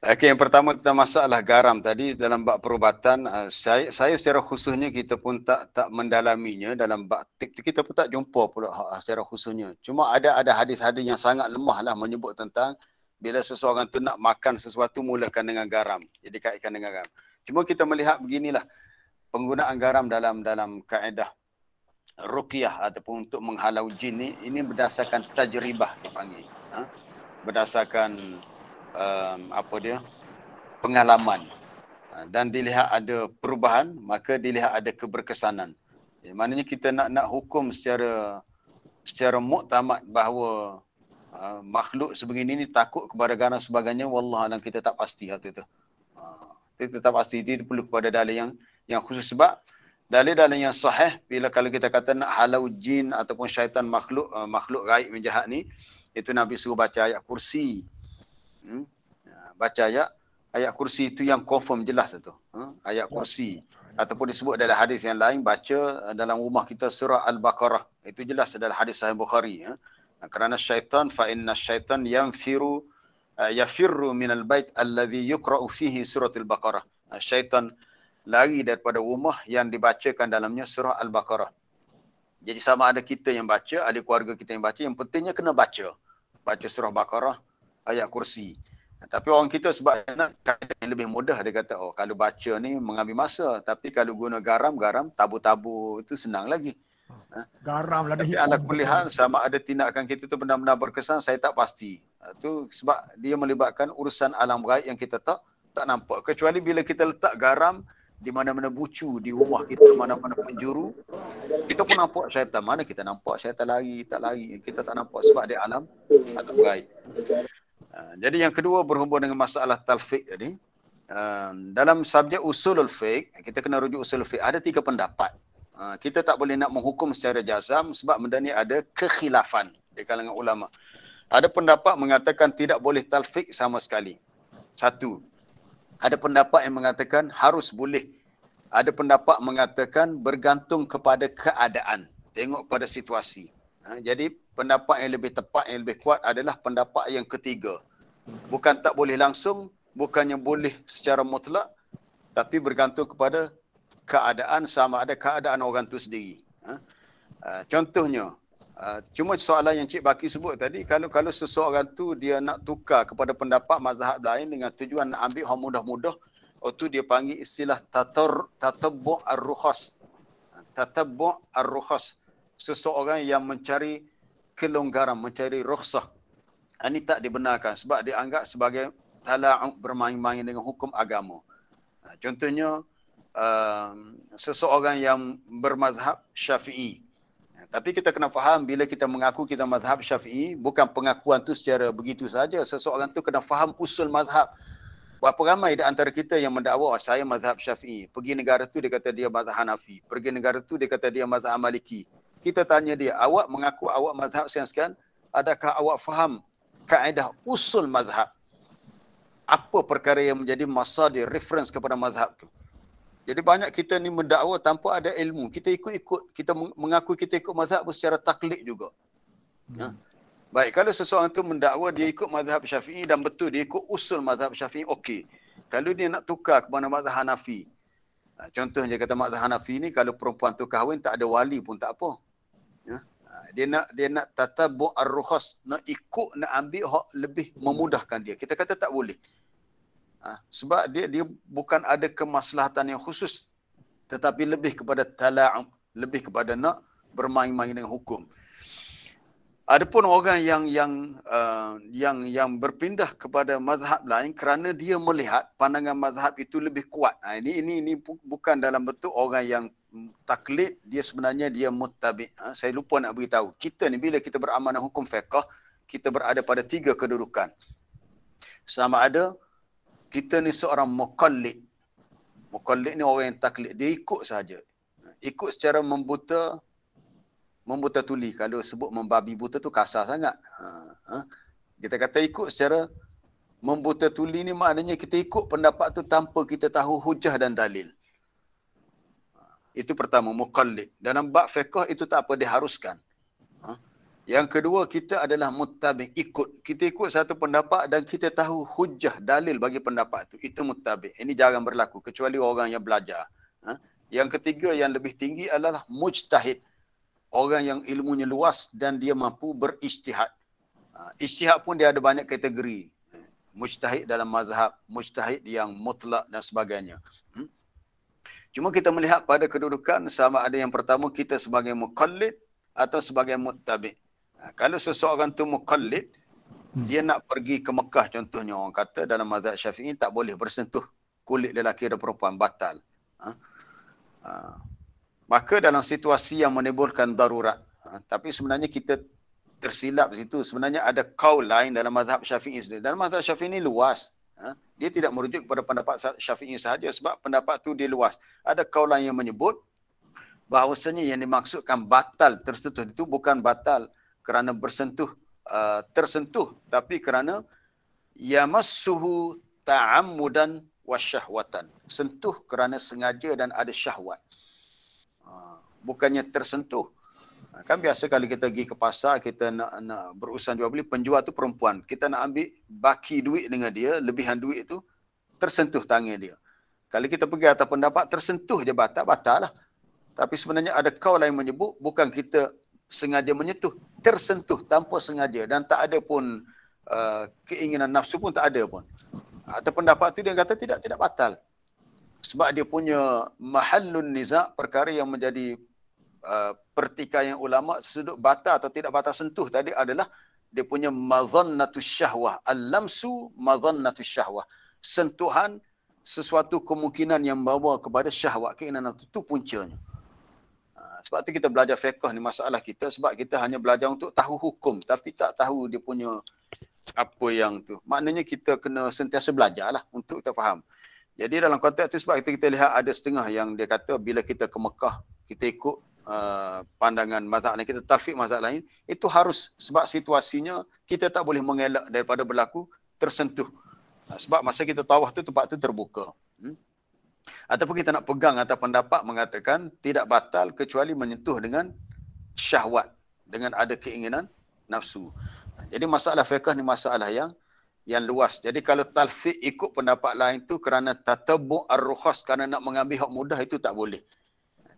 A: Okey, yang pertama tentang masalah garam tadi dalam bab perubatan, saya secara khususnya kita pun tak mendalaminya dalam bab kita pun tak jumpa pula secara khususnya. Cuma ada hadis-hadis yang sangat lemah lah menyebut tentang bila seseorang tu nak makan sesuatu mulakan dengan garam. Jadi kaitkan dengan garam. Cuma kita melihat beginilah penggunaan garam dalam kaedah ruqyah ataupun untuk menghalau jin ini berdasarkan tajribah dipanggil. Berdasarkan pengalaman. Dan dilihat ada perubahan, maka dilihat ada keberkesanan. Maknanya kita nak hukum secara muktamad bahawa makhluk sebegini ni takut kepada garam sebagainya, wallahualam kita tak pasti hal itu. Kita tak pasti, itu perlu kepada dalil yang khusus. Sebab dalil-dalil yang sahih kalau kita kata nak halau jin ataupun syaitan makhluk gaib menjahat ni, itu Nabi suruh baca ayat kursi. Baca ayat kursi itu yang confirm jelas itu. Ayat kursi. Ataupun disebut dalam hadis yang lain, baca dalam rumah kita surah Al-Baqarah. Itu jelas adalah hadis Sahih Bukhari. Kerana syaitan, fa inna syaitan yafirru minal bait alladhi yuqra'u fihi surah Al-Baqarah. Syaitan lari daripada rumah yang dibacakan dalamnya surah Al-Baqarah. Jadi sama ada kita yang baca, ahli keluarga kita yang baca, yang pentingnya kena baca. Baca surah Baqarah, ayat kursi. Tapi orang kita sebab yang lebih mudah, dia kata, kalau baca ni mengambil masa. Tapi kalau guna garam, tabu-tabu itu senang lagi.
E: Garam lah
A: Tapi ala kulihan sama ada tindakan kita tu benar-benar berkesan, saya tak pasti. Itu sebab dia melibatkan urusan alam gaib yang kita tak nampak. Kecuali bila kita letak garam di mana-mana bucu di rumah kita, mana-mana penjuru, kita pun nampak syaitan. Mana kita nampak syaitan lari, tak lari. Kita tak nampak sebab dia alam gaib. Jadi yang kedua berhubung dengan masalah talfiq tadi. Dalam subjek usulul fiqh, kita kena rujuk usulul fiqh, ada 3 pendapat. Kita tak boleh nak menghukum secara jazam sebab benda ni ada kekhilafan di kalangan ulama. Ada pendapat mengatakan tidak boleh talfiq sama sekali. Satu. Ada pendapat yang mengatakan harus boleh. Ada pendapat mengatakan bergantung kepada keadaan. Tengok pada situasi. Jadi pendapat yang lebih tepat, yang lebih kuat adalah pendapat yang ketiga. Bukan tak boleh langsung, bukannya boleh secara mutlak, tapi bergantung kepada keadaan, sama ada keadaan orang tu sendiri. Contohnya, cuma soalan yang Cik Baki sebut tadi, kalau seseorang tu dia nak tukar kepada pendapat mazhab lain dengan tujuan nak ambil yang mudah-mudah, itu dia panggil istilah tatabbu' ar-rukhas. Tatabbu' ar-rukhas. Seseorang yang mencari kelonggaran, mencari rukhsah. Ini tak dibenarkan sebab dianggap sebagai tala'ub, bermain-main dengan hukum agama. Contohnya, seseorang yang bermazhab Syafi'i. Tapi kita kena faham bila kita mengaku kita mazhab Syafi'i, bukan pengakuan tu secara begitu saja. Seseorang tu kena faham usul mazhab. Berapa ramai di antara kita yang mendakwa saya mazhab Syafi'i. Pergi negara tu dia kata dia mazhab Hanafi. Pergi negara tu dia kata dia mazhab Maliki. Kita tanya dia, awak mengaku awak mazhab sekian-sekian, adakah awak faham kaedah usul mazhab? Apa perkara yang menjadi masadir, reference kepada mazhab tu? Jadi banyak kita ni mendakwa tanpa ada ilmu. Kita ikut-ikut, kita mengaku kita ikut mazhab secara taklid juga. Baik, kalau seseorang tu mendakwa dia ikut mazhab Syafi'i dan betul dia ikut usul mazhab Syafi'i, okey. Kalau dia nak tukar kepada mazhab Hanafi, contohnya kata mazhab Hanafi ni kalau perempuan tu kahwin tak ada wali pun tak apa. Dia nak tatabbu' ar-rukhas, nak ikut, nak ambil hak lebih memudahkan dia. Kita kata tak boleh. Sebab dia bukan ada kemaslahatan yang khusus, tetapi lebih kepada tala'ub, lebih kepada nak bermain-main dengan hukum. Adapun orang yang berpindah kepada mazhab lain kerana dia melihat pandangan mazhab itu lebih kuat. Ini bukan dalam bentuk orang yang taklid, dia sebenarnya dia muttabi'. Saya lupa nak beritahu. Kita ni bila kita beramal dengan hukum fiqh, kita berada pada 3 kedudukan. Sama ada kita ni seorang muqallid. Muqallid ni orang yang taklid. Dia ikut saja. Ikut secara membuta tuli. Kalau sebut membabi buta tu kasar sangat. Kita kata ikut secara membuta tuli ni maknanya kita ikut pendapat tu tanpa kita tahu hujah dan dalil. Itu pertama, muqallid. Dalam bab fiqh itu tak apa diharuskan. Yang kedua, kita adalah muttabi', ikut. Kita ikut satu pendapat dan kita tahu hujah, dalil bagi pendapat itu. Itu muttabi'. Ini jarang berlaku, kecuali orang yang belajar. Yang ketiga, yang lebih tinggi adalah mujtahid. Orang yang ilmunya luas dan dia mampu berijtihad. Ijtihad pun dia ada banyak kategori. Mujtahid dalam mazhab, mujtahid yang mutlak dan sebagainya. Cuma kita melihat pada kedudukan sama ada yang pertama kita sebagai muqallid atau sebagai muttabi'. Kalau seseorang tu muqallid, dia nak pergi ke Mekah contohnya, orang kata dalam mazhab Syafi'i tak boleh bersentuh kulit lelaki dan perempuan, batal. Maka dalam situasi yang menimbulkan darurat, tapi sebenarnya kita tersilap di situ. Sebenarnya ada qaul lain dalam mazhab Syafi'i sendiri. Dalam mazhab Syafi'i ini luas. Dia tidak merujuk kepada pendapat Syafi'i sahaja sebab pendapat tu dia luas. Ada qaul lain yang menyebut bahawasanya yang dimaksudkan batal tersentuh itu bukan batal kerana bersentuh, tersentuh, tapi kerana yamassuhu ta'ammudan wasyahwatan. Sentuh kerana sengaja dan ada syahwat. Bukannya tersentuh. Kan biasa kalau kita pergi ke pasar, kita nak berurusan jual beli, penjual tu perempuan. Kita nak ambil baki duit dengan dia, lebihan duit tu, tersentuh tangan dia. Kalau kita pergi atas pendapat tersentuh je batal lah. Tapi sebenarnya ada kaul lain menyebut, bukan kita sengaja menyentuh, tersentuh tanpa sengaja dan tak ada pun keinginan nafsu pun tak ada pun. Atau pendapat tu dia kata tidak batal. Sebab dia punya mahallun niza', perkara yang menjadi pertikaian ulama sudut batal atau tidak batal sentuh tadi adalah dia punya madhannatus syahwah. Al-lamsu madhannatus syahwah. Sentuhan sesuatu kemungkinan yang membawa kepada syahwat, keinginan itu puncanya. Sebab tu kita belajar fiqh ni masalah kita, sebab kita hanya belajar untuk tahu hukum tapi tak tahu dia punya apa yang tu. Maknanya kita kena sentiasa belajar lah untuk kita faham. Jadi dalam konteks tu sebab kita lihat ada setengah yang dia kata bila kita ke Mekah, kita ikut pandangan mazhab lain, kita talfiq mazhab lain, itu harus sebab situasinya kita tak boleh mengelak daripada berlaku tersentuh. Sebab masa kita tawaf tu tempat tu terbuka. Ataupun kita nak pegang atas pendapat mengatakan tidak batal kecuali menyentuh dengan syahwat, dengan ada keinginan nafsu. Jadi masalah fiqh ni masalah yang luas. Jadi kalau talfiq ikut pendapat lain tu kerana tatabu' ar-rukhas, kerana nak mengambil hak mudah, itu tak boleh.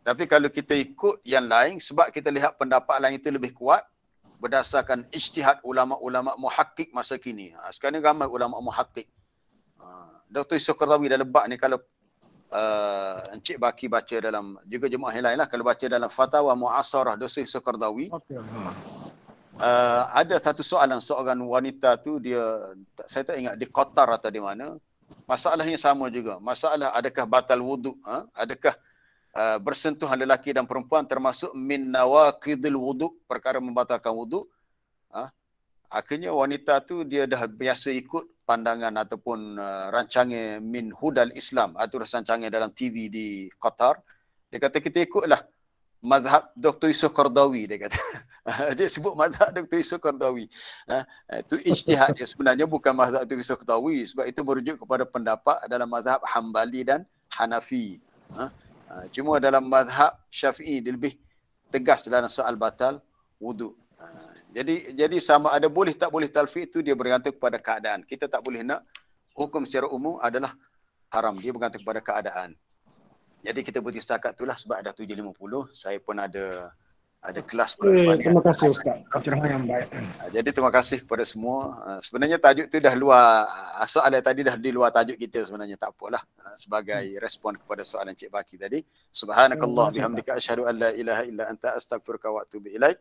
A: Tapi kalau kita ikut yang lain sebab kita lihat pendapat lain itu lebih kuat berdasarkan ijtihad ulama-ulama muhakkik masa kini. Sekarang ni ramai ulama muhakkik. Dr. Yusuf Qardawi dah lebak ni, kalau Encik Baki baca dalam, juga jemaah yang lain lah, kalau baca dalam Fatawa Mu'asarah Dr. Yusuf Qardawi, ada satu soalan seorang wanita tu, dia, saya tak ingat di Qatar atau di mana, masalahnya sama juga. Masalah adakah batal wuduk, adakah bersentuhan lelaki dan perempuan termasuk min nawaqidil wuduk, perkara membatalkan wuduk. Akhirnya wanita tu dia dah biasa ikut pandangan ataupun rancangan min hudal Islam, atau rancangan dalam TV di Qatar. Dia kata kita ikutlah mazhab Dr. Yusuf Qardawi, dia kata. Dia sebut mazhab Dr. Yusuf Qardawi. Itu ijtihad dia sebenarnya, bukan mazhab Dr. Yusuf Qardawi, sebab itu merujuk kepada pendapat dalam mazhab Hambali dan Hanafi. Cuma dalam mazhab Syafi'i dia lebih tegas dalam soal batal wuduk. Jadi sama ada boleh tak boleh talfiq itu dia bergantung kepada keadaan. Kita tak boleh nak hukum secara umum adalah haram, dia bergantung kepada keadaan. Jadi kita berhenti setakat itulah sebab dah 7.50. Saya pun ada kelas.
E: Terima kasih Ustaz. Pencerahan yang baik.
A: Jadi terima kasih kepada semua. Sebenarnya tajuk tu dah luar, soalan tadi dah di luar tajuk kita sebenarnya, tak apalah. Sebagai respon kepada soalan Cik Baki tadi. Subhanakallah bihamdika asyhadu an la ilaha illa anta astaghfiruka wa atubu ilaik.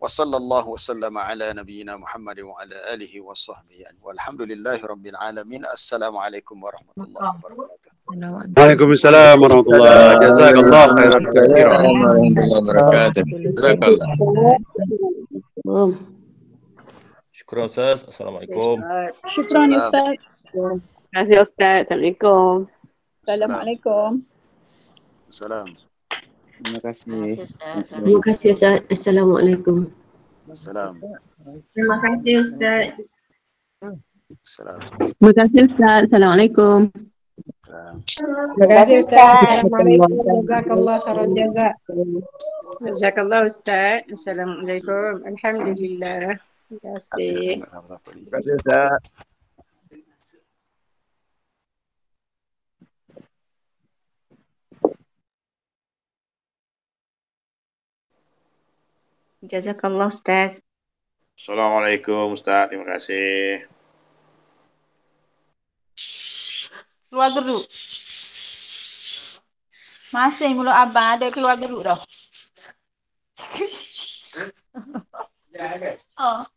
A: Wa sallallahu wasallama ala nabiyyina Muhammad wa ala alihi wa sahbihi. Walhamdulillahi rabbil alamin. Assalamualaikum warahmatullahi wabarakatuh.
C: Waalaikumsalam warahmatullahi wabarakatuh. Jazakallah khairan katsiran.
F: Warahmatullahi wabarakatuh. Jazakallah.
B: Syukran Ustaz. Assalamualaikum.
G: Syukran Ustaz.
H: Terima kasih Ustaz. Assalamualaikum.
G: Assalamualaikum.
A: Salam.
D: Terima kasih.
I: Terima kasih Ustaz. Assalamualaikum.
A: Salam.
G: Terima kasih Ustaz.
A: Salam.
I: Terima kasih Ustaz. Assalamualaikum.
A: Salam.
G: Terima kasih Ustaz. Assalamualaikum. Jazakallah khairan jaza. Jazakallah Ustaz. Assalamualaikum. Alhamdulillah. Terima kasih.
D: Terima kasih Ustaz.
G: Jazakallah Ustaz.
B: Assalamualaikum Ustaz. Terima kasih.
G: Keluar geruk. Masih mulut abang ada keluar geruk dah. Oh.